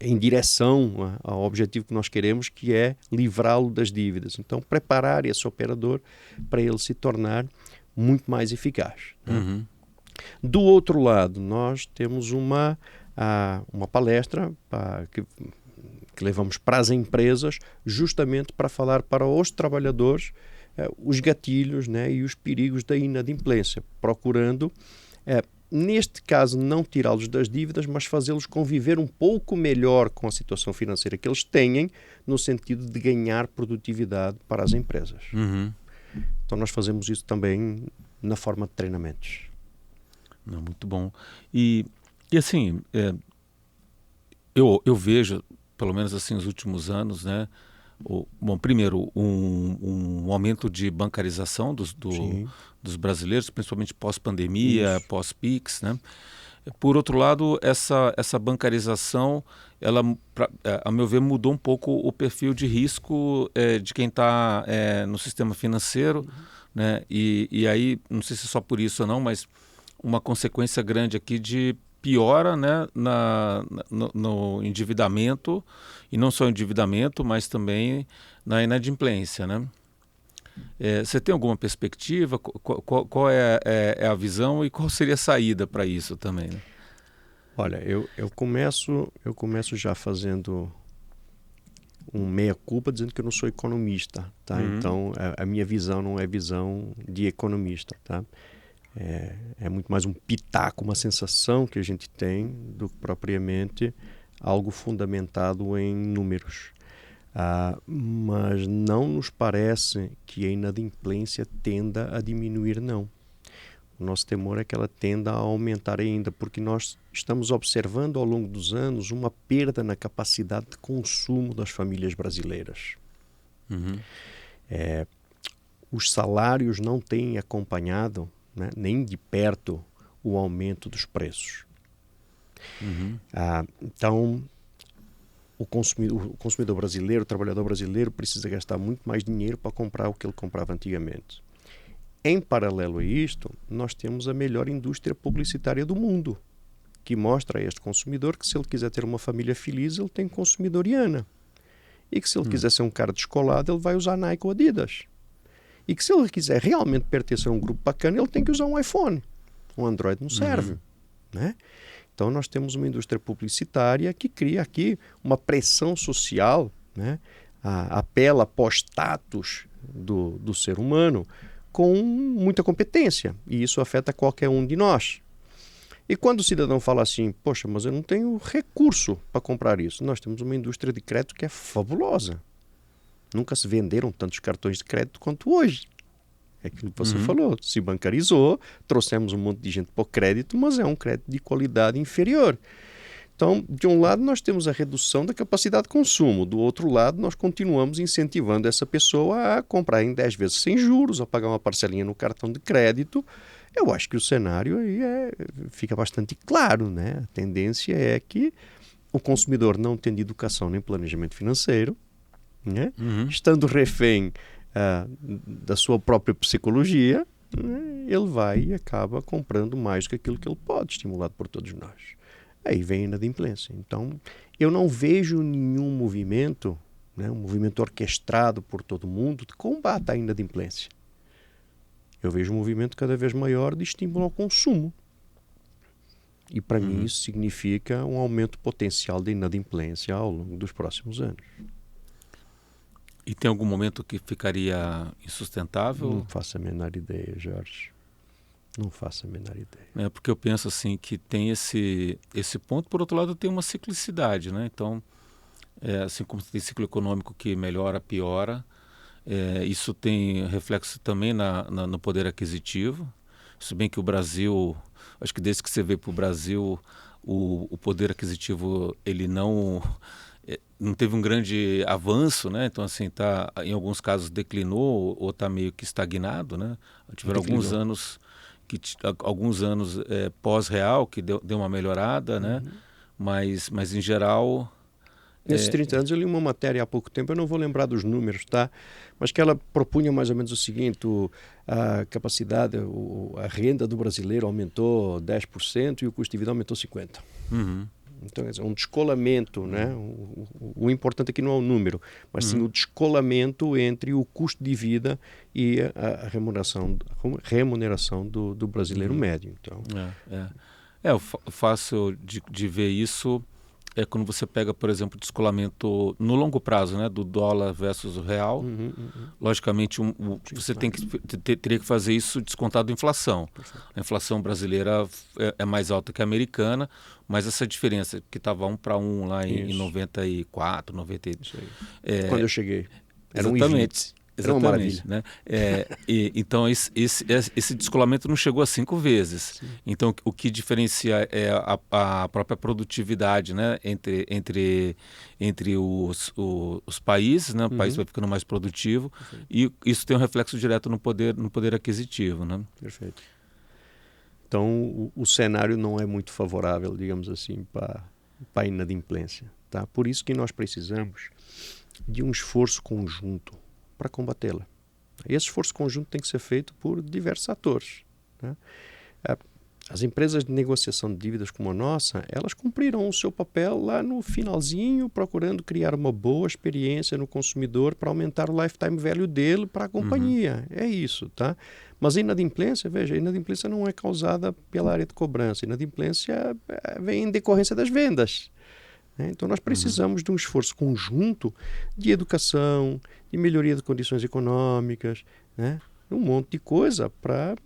em direção ao objetivo que nós queremos, que é livrá-lo das dívidas. Então, preparar esse operador para ele se tornar muito mais eficaz. Né? Do outro lado, nós temos uma palestra que levamos para as empresas, justamente para falar para os trabalhadores os gatilhos, né, e os perigos da inadimplência, procurando, neste caso, não tirá-los das dívidas, mas fazê-los conviver um pouco melhor com a situação financeira que eles têm, no sentido de ganhar produtividade para as empresas. Então nós fazemos isso também na forma de treinamentos. Não, muito bom. E assim, eu vejo, pelo menos assim, nos últimos anos, né, Bom, primeiro, um aumento de bancarização Sim, dos brasileiros, principalmente pós-pandemia, isso. pós-PIX, né? Por outro lado, essa bancarização, ela, a meu ver, mudou um pouco o perfil de risco de quem está no sistema financeiro, né? E aí, não sei se é só por isso ou não, mas uma consequência grande aqui de piora, né, no endividamento, e não só endividamento, mas também na inadimplência, né? Você tem alguma perspectiva? Qual é a visão e qual seria a saída para isso também, né? Olha, eu começo já fazendo um meia-culpa dizendo que eu não sou economista, tá? Uhum. Então, a minha visão não é visão de economista, tá? É muito mais um pitaco, uma sensação que a gente tem do que propriamente algo fundamentado em números. Mas não nos parece que a inadimplência tenda a diminuir, não. O nosso temor é que ela tenda a aumentar ainda, porque nós estamos observando ao longo dos anos uma perda na capacidade de consumo das famílias brasileiras. Uhum. Os salários não têm acompanhado, né, nem de perto o aumento dos preços. Uhum. Então, o consumidor brasileiro, o trabalhador brasileiro, precisa gastar muito mais dinheiro para comprar o que ele comprava antigamente. Em paralelo a isto, nós temos a melhor indústria publicitária do mundo, que mostra a este consumidor que se ele quiser ter uma família feliz, ele tem consumidoriana. E que se ele quiser ser um cara descolado, ele vai usar Nike ou Adidas. E que se ele quiser realmente pertencer a um grupo bacana, ele tem que usar um iPhone. Um Android não serve. Né? Então nós temos uma indústria publicitária que cria aqui uma pressão social, né? Apela para o status do ser humano com muita competência. E isso afeta qualquer um de nós. E quando o cidadão fala assim, poxa, mas eu não tenho recurso para comprar isso. Nós temos uma indústria de crédito que é fabulosa. Nunca se venderam tantos cartões de crédito quanto hoje. É aquilo que você Uhum. falou, se bancarizou, trouxemos um monte de gente para o crédito, mas é um crédito de qualidade inferior. Então, de um lado, nós temos a redução da capacidade de consumo, do outro lado, nós continuamos incentivando essa pessoa a comprar em 10 vezes sem juros, a pagar uma parcelinha no cartão de crédito. Eu acho que o cenário aí fica bastante claro, né? A tendência é que o consumidor não tendo educação nem planejamento financeiro, né? Uhum. Estando refém da sua própria psicologia, né? Ele vai e acaba comprando mais do que aquilo que ele pode, estimulado por todos nós. Aí vem a inadimplência. Então, eu não vejo nenhum movimento, né, um movimento orquestrado por todo mundo de combate à inadimplência. Eu vejo um movimento cada vez maior de estímulo ao consumo. E para mim isso significa um aumento potencial da inadimplência ao longo dos próximos anos. E tem algum momento que ficaria Não insustentável? faço a menor ideia, Jorge. Não faço a menor ideia. Porque eu penso assim que tem esse ponto, por outro lado tem uma ciclicidade, né? Então, assim como tem ciclo econômico que melhora, piora, isso tem reflexo também no poder aquisitivo. Se bem que o Brasil, acho que desde que você veio para o Brasil, o poder aquisitivo ele não teve um grande avanço, né? Então assim em alguns casos declinou ou está meio que estagnado, né? Tiveram alguns Declinou. anos pós-real que deu uma melhorada, né? Mas em geral Nesses 30 anos eu li uma matéria há pouco tempo, eu não vou lembrar dos números, tá? Mas que ela propunha mais ou menos o seguinte, a capacidade, a renda do brasileiro aumentou 10% e o custo de vida aumentou 50%. uhum, Então, quer dizer, um descolamento, né? O importante aqui não é o número, mas sim o descolamento entre o custo de vida e a remuneração do brasileiro médio. Então, o fácil de ver isso é quando você pega, por exemplo, o descolamento no longo prazo, né, do dólar versus o real. Logicamente, você teria que fazer isso descontado da inflação. A inflação brasileira é mais alta que a americana, mas essa diferença que estava 1 para 1 lá em Isso. 94, 90. Isso aí. Quando eu cheguei, era Exatamente. Era uma maravilha. Né? Então, esse descolamento não chegou a 5 vezes. Sim. Então, o que diferencia é a própria produtividade, né? entre os países, né? O país vai ficando mais produtivo. Perfeito. E isso tem um reflexo direto no poder aquisitivo. Né? Perfeito. Então, o cenário não é muito favorável, digamos assim, para a inadimplência. Tá? Por isso que nós precisamos de um esforço conjunto para combatê-la. Esse esforço conjunto tem que ser feito por diversos atores. Né? As empresas de negociação de dívidas como a nossa, elas cumpriram o seu papel lá no finalzinho, procurando criar uma boa experiência no consumidor para aumentar o lifetime value dele para a companhia. É isso, tá? Mas a inadimplência, veja, a inadimplência não é causada pela área de cobrança. A inadimplência vem em decorrência das vendas. Então nós precisamos de um esforço conjunto de educação, de melhoria de condições econômicas, né? Um monte de coisa para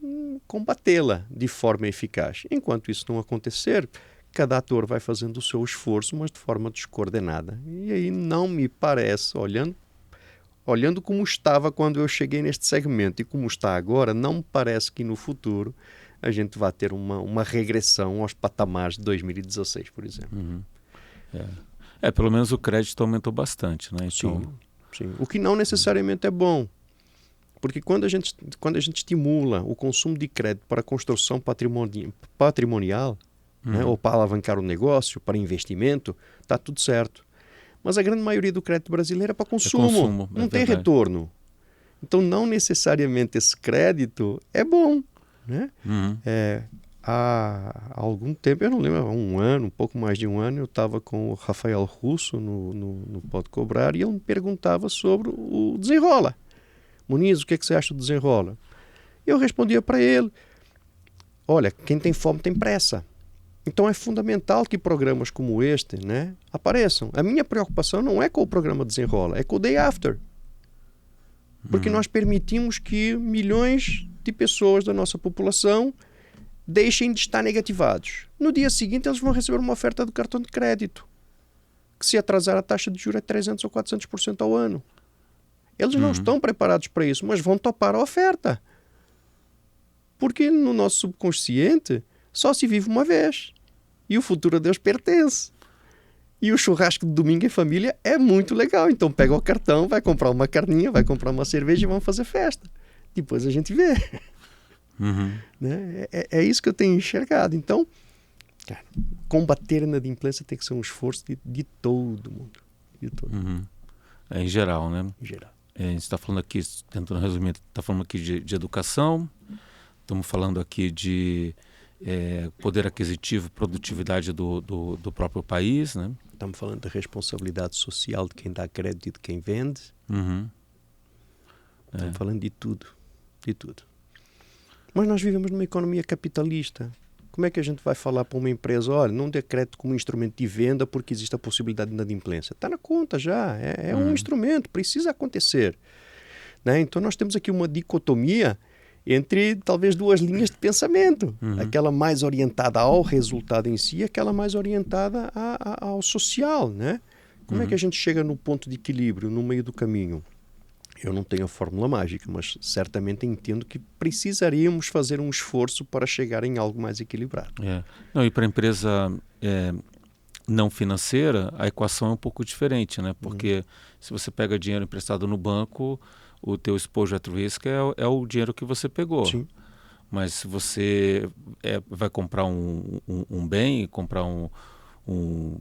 combatê-la de forma eficaz. Enquanto isso não acontecer, cada ator vai fazendo o seu esforço, mas de forma descoordenada. E aí não me parece, olhando como estava quando eu cheguei neste segmento e como está agora, não me parece que no futuro a gente vai ter uma regressão aos patamares de 2016, por exemplo. Pelo menos o crédito aumentou bastante, né? Então... Sim. O que não necessariamente é bom, porque quando a gente estimula o consumo de crédito para construção patrimonial, né, ou para alavancar o negócio, para investimento, está tudo certo. Mas a grande maioria do crédito brasileiro é para consumo, não tem retorno. Então, não necessariamente esse crédito é bom, né? Há algum tempo, eu não lembro, há um ano, um pouco mais de um ano, eu estava com o Rafael Russo no Pode Cobrar e ele me perguntava sobre o Desenrola. Muniz, o que você acha do Desenrola? Eu respondia para ele, olha, quem tem fome tem pressa. Então é fundamental que programas como este, né, apareçam. A minha preocupação não é com o programa Desenrola, é com o Day After. Porque nós permitimos que milhões de pessoas da nossa população deixem de estar negativados. No dia seguinte, eles vão receber uma oferta do cartão de crédito, que se atrasar a taxa de juros é 300% ou 400% ao ano. Eles não estão preparados para isso, mas vão topar a oferta. Porque no nosso subconsciente só se vive uma vez. E o futuro a Deus pertence. E o churrasco de domingo em família é muito legal. Então pega o cartão, vai comprar uma carninha, vai comprar uma cerveja e vão fazer festa. Depois a gente vê. Né? É isso que eu tenho enxergado. Então, cara, combater a inadimplência tem que ser um esforço de todo mundo. De todo mundo. Em geral, né? Em geral. A gente está falando aqui, tentando resumir, está falando aqui de educação, estamos falando aqui de poder aquisitivo, produtividade do próprio país, né? Estamos falando da responsabilidade social de quem dá crédito e de quem vende. Estamos falando de tudo, de tudo. Mas nós vivemos numa economia capitalista. Como é que a gente vai falar para uma empresa, olha, não dê crédito como instrumento de venda porque existe a possibilidade de inadimplência? Está na conta já, é um instrumento, precisa acontecer. Né? Então nós temos aqui uma dicotomia entre talvez duas linhas de pensamento. Aquela mais orientada ao resultado em si, aquela mais orientada ao social. Né? Como é que a gente chega no ponto de equilíbrio, no meio do caminho? Eu não tenho a fórmula mágica, mas certamente entendo que precisaríamos fazer um esforço para chegar em algo mais equilibrado. Não, e para a empresa não financeira, a equação é um pouco diferente, né? Porque se você pega dinheiro emprestado no banco, o teu exposure at risk é o dinheiro que você pegou. Sim. Mas se você vai comprar um bem, comprar um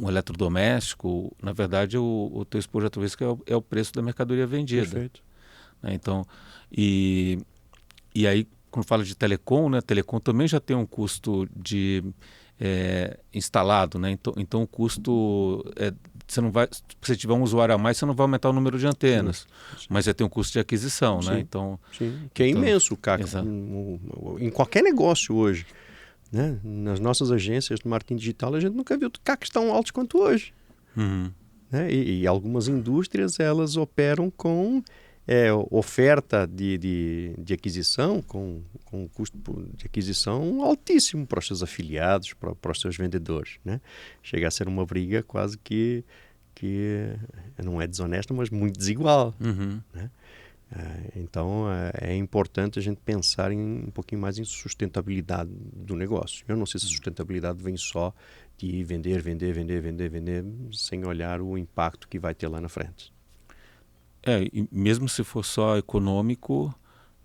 eletrodoméstico, na verdade o teu exposure at risk é o preço da mercadoria vendida. Perfeito. Né? Então, e aí, quando fala de telecom, né? Telecom também já tem um custo de instalado, né? Então o custo, você não vai, se você tiver um usuário a mais, você não vai aumentar o número de antenas, mas você tem um custo de aquisição, né? Então, que é imenso, CAC, em qualquer negócio hoje. Né? Nas nossas agências de marketing digital, a gente nunca viu CACs tão altos quanto hoje. Né? E algumas indústrias, elas operam com oferta de aquisição, com custo de aquisição altíssimo para os seus afiliados, para os seus vendedores. Né? Chega a ser uma briga quase que que não é desonesta, mas muito desigual. Né? Então, é importante a gente pensar um pouquinho mais em sustentabilidade do negócio. Eu não sei se a sustentabilidade vem só de vender, sem olhar o impacto que vai ter lá na frente. E mesmo se for só econômico,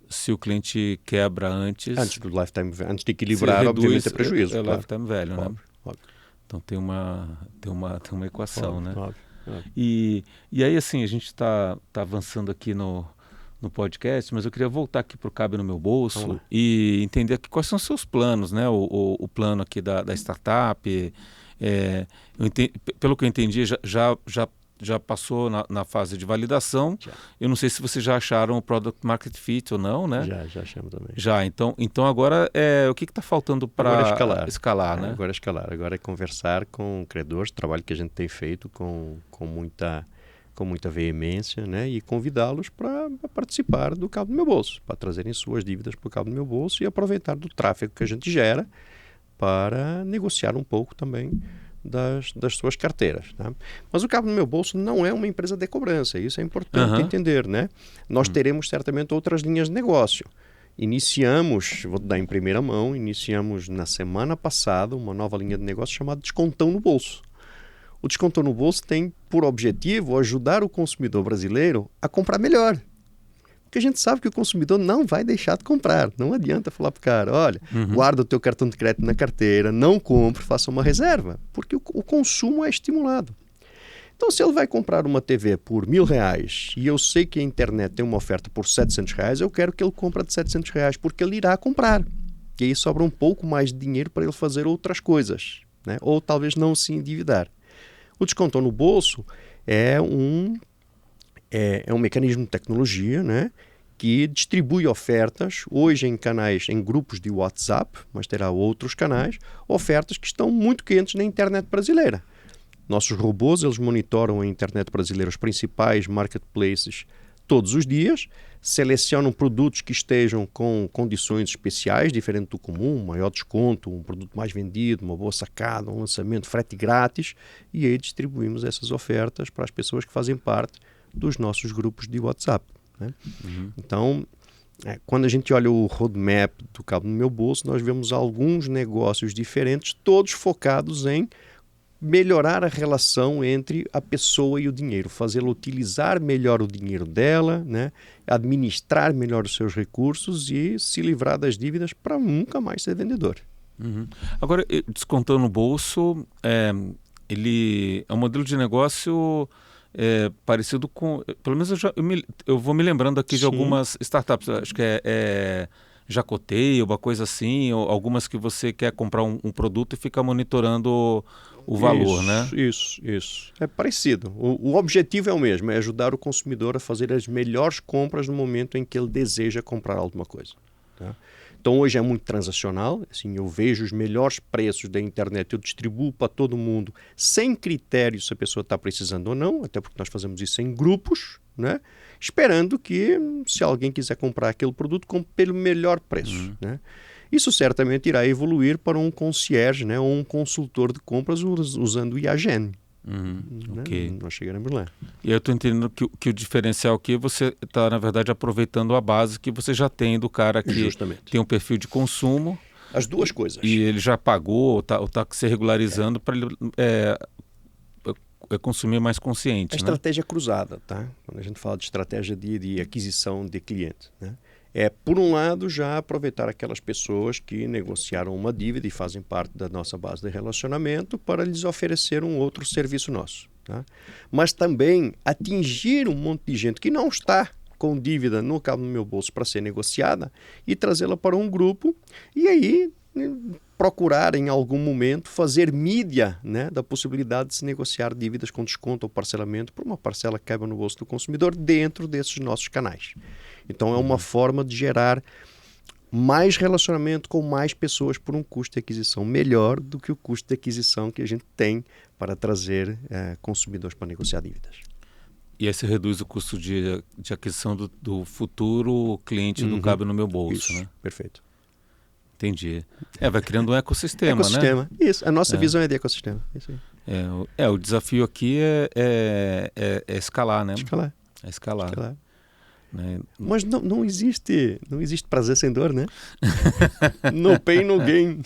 se o cliente quebra antes do lifetime, antes de equilibrar, obviamente é prejuízo. É claro. lifetime value, né? Óbvio. Então tem uma equação, né? Óbvio. E aí, assim, a gente está avançando aqui no podcast, mas eu queria voltar aqui para o Cabe no Meu Bolso e entender aqui quais são os seus planos, né? O plano aqui da startup. Pelo que eu entendi, já passou na fase de validação. Eu não sei se vocês já acharam o Product Market Fit ou não, né? Já achamos também. Então agora o que está faltando para escalar, né? Agora é escalar. Agora é conversar com credores, trabalho que a gente tem feito com muita veemência, né? E convidá-los para participar do Cabo do Meu Bolso, para trazerem suas dívidas para o Cabo do Meu Bolso e aproveitar do tráfego que a gente gera para negociar um pouco também das suas carteiras. Tá? Mas o Cabo do Meu Bolso não é uma empresa de cobrança, isso é importante entender. Né? Nós teremos certamente outras linhas de negócio. Vou dar em primeira mão, iniciamos na semana passada uma nova linha de negócio chamada Descontão no Bolso. O Descontão no Bolso tem por objetivo ajudar o consumidor brasileiro a comprar melhor. Porque a gente sabe que o consumidor não vai deixar de comprar. Não adianta falar para o cara, olha, guarda o teu cartão de crédito na carteira, não compre, faça uma reserva. Porque o consumo é estimulado. Então, se ele vai comprar uma TV por R$1.000 e eu sei que a internet tem uma oferta por R$700, eu quero que ele compre de R$700 porque ele irá comprar. E aí sobra um pouco mais de dinheiro para ele fazer outras coisas. Né? Ou talvez não se endividar. O Descontão no Bolso é um mecanismo de tecnologia, né, que distribui ofertas, hoje em grupos de WhatsApp, mas terá outros canais, ofertas que estão muito quentes na internet brasileira. Nossos robôs, eles monitoram a internet brasileira, os principais marketplaces, todos os dias, selecionam produtos que estejam com condições especiais, diferente do comum, um maior desconto, um produto mais vendido, uma boa sacada, um lançamento, frete grátis, e aí distribuímos essas ofertas para as pessoas que fazem parte dos nossos grupos de WhatsApp. Né? Então, quando a gente olha o roadmap do Cabo no Meu Bolso, nós vemos alguns negócios diferentes, todos focados em melhorar a relação entre a pessoa e o dinheiro, fazê-la utilizar melhor o dinheiro dela, né? Administrar melhor os seus recursos e se livrar das dívidas para nunca mais ser vendedor. Agora, Descontando no Bolso, ele é um modelo de negócio parecido com... Pelo menos eu vou me lembrando aqui de algumas startups, acho que Jacoteia, uma coisa assim, ou algumas que você quer comprar um produto e fica monitorando o valor, né? Isso. É parecido. O objetivo é o mesmo, é ajudar o consumidor a fazer as melhores compras no momento em que ele deseja comprar alguma coisa. Tá? Então hoje é muito transacional, assim, eu vejo os melhores preços da internet, eu distribuo para todo mundo sem critério se a pessoa está precisando ou não, até porque nós fazemos isso em grupos, né? Esperando que se alguém quiser comprar aquele produto, compre pelo melhor preço. Né? Isso certamente irá evoluir para um concierge, né? Ou um consultor de compras usando o IAGEN. Okay. Nós chegaremos lá. E eu estou entendendo que o diferencial aqui, você está, na verdade, aproveitando a base que você já tem do cara que tem um perfil de consumo. As duas coisas. E ele já pagou, ou está se regularizando para ele consumir mais consciente. A estratégia cruzada, tá? Quando a gente fala de estratégia de aquisição de cliente, né? Por um lado, já aproveitar aquelas pessoas que negociaram uma dívida e fazem parte da nossa base de relacionamento para lhes oferecer um outro serviço nosso. Tá? Mas também atingir um monte de gente que não está com dívida no Cabo do Meu Bolso para ser negociada e trazê-la para um grupo e aí procurar em algum momento fazer mídia, né, da possibilidade de se negociar dívidas com desconto ou parcelamento por uma parcela que caiba no bolso do consumidor dentro desses nossos canais. Então é uma forma de gerar mais relacionamento com mais pessoas por um custo de aquisição melhor do que o custo de aquisição que a gente tem para trazer consumidores para negociar dívidas. E aí você reduz o custo de aquisição do futuro cliente do Cabe no Meu Bolso, isso, né? Perfeito. Entendi. Vai criando um ecossistema, né? Isso. A nossa visão é de ecossistema. Isso aí. O desafio aqui é escalar, né? Escalar. É escalar. Né? Mas não existe prazer sem dor, né? No pain, no gain.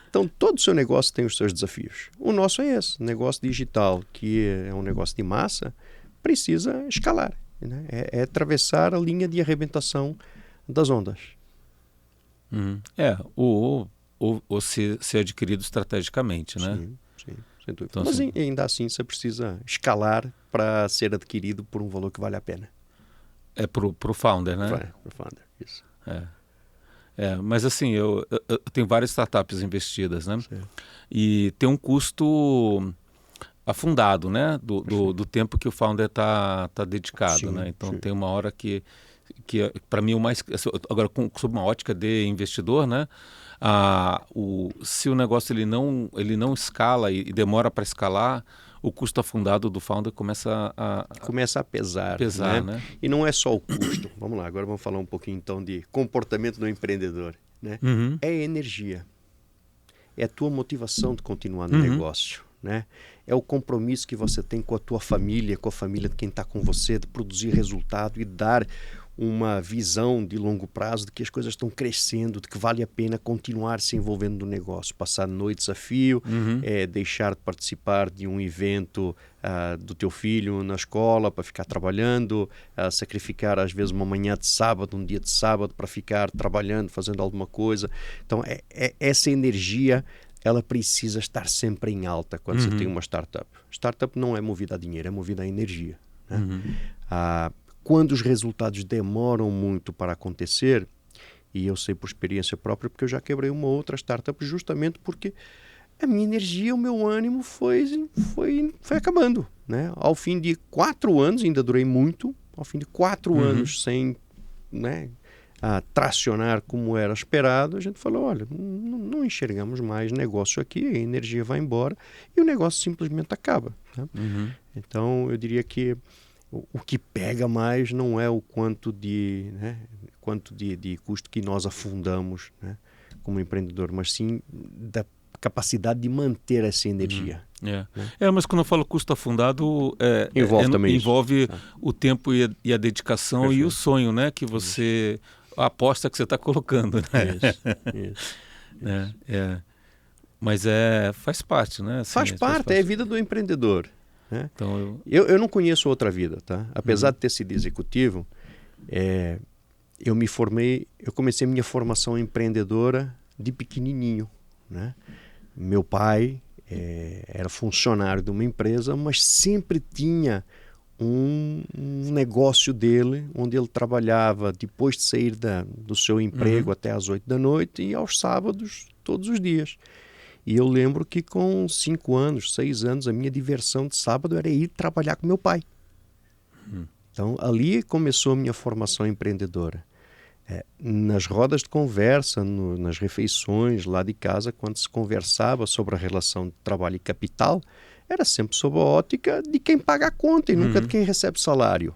Então, todo o seu negócio tem os seus desafios. O nosso é esse. O negócio digital, que é um negócio de massa, precisa escalar. Né? É atravessar a linha de arrebentação das ondas. Ou ser adquirido estrategicamente, né? Sim, sem dúvida. Então, mas assim, ainda assim você precisa escalar para ser adquirido por um valor que vale a pena. É pro founder, né? Pro founder, isso. Mas assim, eu tenho várias startups investidas, né? Certo. E tem um custo afundado, né? Do tempo que o founder tá dedicado, Sim, né? Então sim. tem uma hora que para mim o mais... Agora, sob uma ótica de investidor, né? Se o negócio ele não escala e demora para escalar, o custo afundado do founder começa a pesar, né? E não é só o custo. Vamos lá, agora vamos falar um pouquinho então de comportamento do empreendedor, né? É energia. É a tua motivação de continuar no negócio, né? É o compromisso que você tem com a tua família, com a família de quem está com você, de produzir resultado e dar uma visão de longo prazo de que as coisas estão crescendo, de que vale a pena continuar se envolvendo no negócio, passar noites a fio, deixar de participar de um evento do teu filho na escola para ficar trabalhando, sacrificar às vezes uma manhã de sábado, um dia de sábado para ficar trabalhando, fazendo alguma coisa. Então essa energia ela precisa estar sempre em alta quando você tem uma startup. Startup não é movida a dinheiro, é movida a energia, né? Quando os resultados demoram muito para acontecer, e eu sei por experiência própria, porque eu já quebrei uma outra startup justamente porque a minha energia, o meu ânimo foi acabando, né? Ao fim de 4 anos, ainda durei muito, ao fim de 4 anos sem, né, tracionar como era esperado, a gente falou, olha, não enxergamos mais negócio aqui, a energia vai embora e o negócio simplesmente acaba, né? Então, eu diria que o que pega mais não é o quanto de custo que nós afundamos, né, como empreendedor, mas sim da capacidade de manter essa energia. Mas quando eu falo custo afundado, envolve o tempo e a dedicação. Perfeito. E o sonho, né, que você... A aposta que você está colocando, né? Isso. Mas faz parte, né? Assim, faz parte, é a vida do empreendedor. Né? Então, eu não conheço outra vida, tá? Apesar de ter sido executivo, eu comecei minha formação empreendedora de pequenininho, né? Meu pai era funcionário de uma empresa, mas sempre tinha um negócio dele, onde ele trabalhava depois de sair do seu emprego até às 8 da noite e aos sábados, todos os dias. E eu lembro que com 5 anos, 6 anos, a minha diversão de sábado era ir trabalhar com meu pai. Então, ali começou a minha formação empreendedora. Nas rodas de conversa, nas refeições lá de casa, quando se conversava sobre a relação de trabalho e capital, era sempre sob a ótica de quem paga a conta e nunca de quem recebe salário.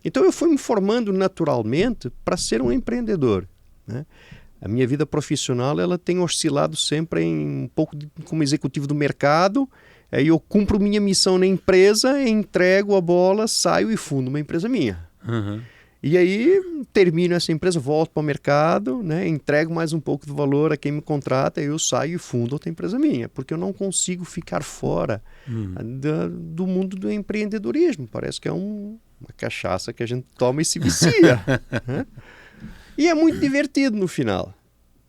Então, eu fui me formando naturalmente para ser um empreendedor, né? A minha vida profissional ela tem oscilado sempre em um pouco como executivo do mercado. Aí eu cumpro minha missão na empresa, entrego a bola, saio e fundo uma empresa minha. E aí termino essa empresa, volto para o mercado, né, entrego mais um pouco de valor a quem me contrata, aí eu saio e fundo outra empresa minha, porque eu não consigo ficar fora do mundo do empreendedorismo. Parece que é uma cachaça que a gente toma e se vicia. Né? E é muito divertido no final,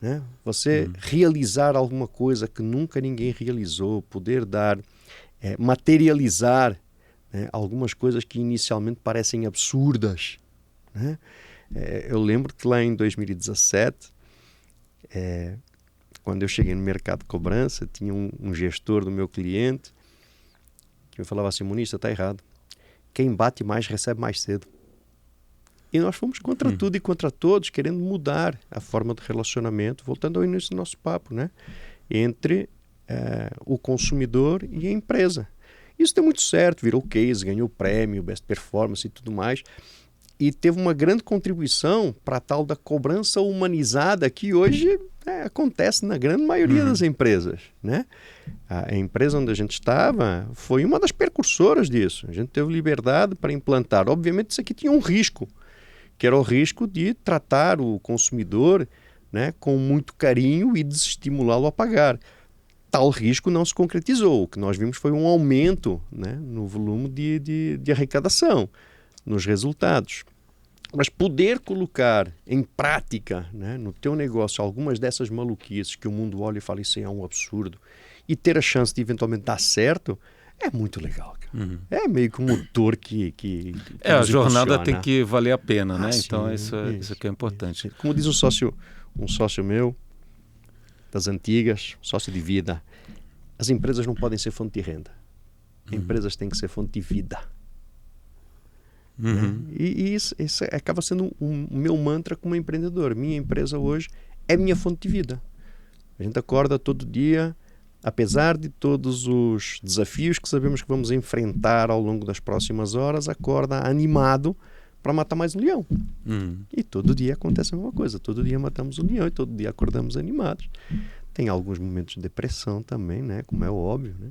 né? Você realizar alguma coisa que nunca ninguém realizou, poder materializar, né, algumas coisas que inicialmente parecem absurdas, né? Eu lembro que lá em 2017, quando eu cheguei no mercado de cobrança, tinha um gestor do meu cliente que me falava assim, Muniz, está errado. Quem bate mais recebe mais cedo. E nós fomos contra tudo e contra todos, querendo mudar a forma de relacionamento, voltando ao início do nosso papo, né? Entre o consumidor e a empresa. Isso deu muito certo, virou case, ganhou prêmio, best performance e tudo mais. e teve uma grande contribuição para a tal da cobrança humanizada que hoje acontece na grande maioria das empresas, né? A empresa onde a gente estava foi uma das precursoras disso. A gente teve liberdade para implantar. Obviamente isso aqui tinha um risco, que era o risco de tratar o consumidor, né, com muito carinho e desestimulá-lo a pagar. Tal risco não se concretizou. O que nós vimos foi um aumento, né, no volume de arrecadação, nos resultados. Mas poder colocar em prática, né, no teu negócio algumas dessas maluquices que o mundo olha e fala isso é um absurdo e ter a chance de eventualmente dar certo é muito legal, cara. É meio que um motor que a nos jornada impulsiona. Tem que valer a pena, né? Sim, Então isso que é importante. Como diz um sócio meu das antigas, sócio de vida, as empresas não podem ser fonte de renda. Empresas têm que ser fonte de vida. E isso acaba sendo o meu mantra como empreendedor. Minha empresa hoje é minha fonte de vida. A gente acorda todo dia, apesar de todos os desafios que sabemos que vamos enfrentar ao longo das próximas horas, acorda animado para matar mais um leão. E todo dia acontece a mesma coisa. Todo dia matamos um leão e todo dia acordamos animados. Tem alguns momentos de depressão também, né? Como é óbvio, né?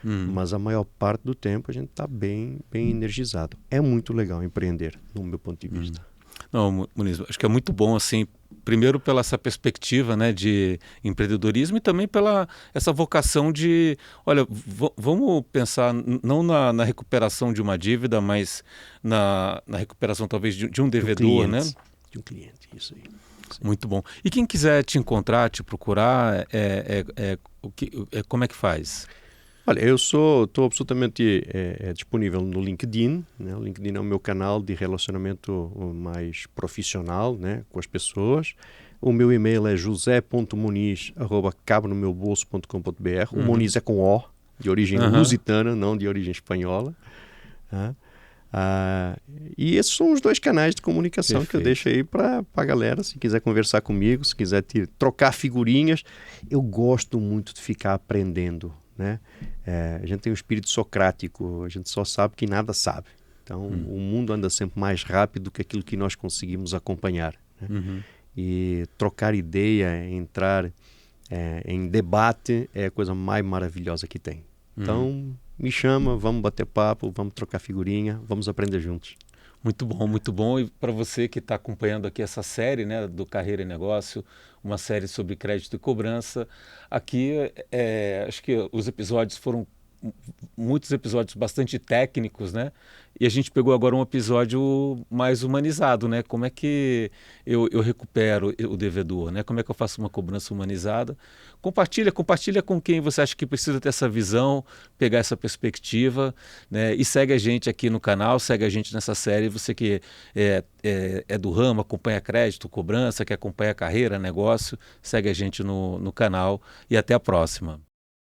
Mas a maior parte do tempo a gente está bem energizado. É muito legal empreender, no meu ponto de vista. Não, Muniz, acho que é muito bom, assim, primeiro pela essa perspectiva, né, de empreendedorismo e também pela essa vocação de, olha, vamos pensar não na recuperação de uma dívida, mas na recuperação talvez de um devedor, né? De um cliente, isso aí. Sim. Muito bom. E quem quiser te encontrar, te procurar, como é que faz? Olha, eu estou absolutamente disponível no LinkedIn, né? O LinkedIn é o meu canal de relacionamento mais profissional, né, com as pessoas. O meu e-mail é josé.muniz@cabenomeubolso.com.br. O Muniz é com O, de origem lusitana, não de origem espanhola. E esses são os dois canais de comunicação Perfeito. Que eu deixo aí para a galera, se quiser conversar comigo, se quiser trocar figurinhas. Eu gosto muito de ficar aprendendo, né? A gente tem um espírito socrático, a gente só sabe que nada sabe. Então, o mundo anda sempre mais rápido do que aquilo que nós conseguimos acompanhar, né? E trocar ideia, entrar em debate é a coisa mais maravilhosa que tem. Então, me chama, vamos bater papo, vamos trocar figurinha, vamos aprender juntos. Muito bom, muito bom. E para você que está acompanhando aqui essa série, né, do Carreira e Negócio, uma série sobre crédito e cobrança, aqui acho que os episódios foram muitos episódios bastante técnicos, né? E a gente pegou agora um episódio mais humanizado, né? Como é que eu recupero o devedor, né? Como é que eu faço uma cobrança humanizada? Compartilha com quem você acha que precisa ter essa visão, pegar essa perspectiva, né? E segue a gente aqui no canal, segue a gente nessa série. Você que é do ramo, acompanha crédito, cobrança, que acompanha carreira, negócio, segue a gente no canal e até a próxima.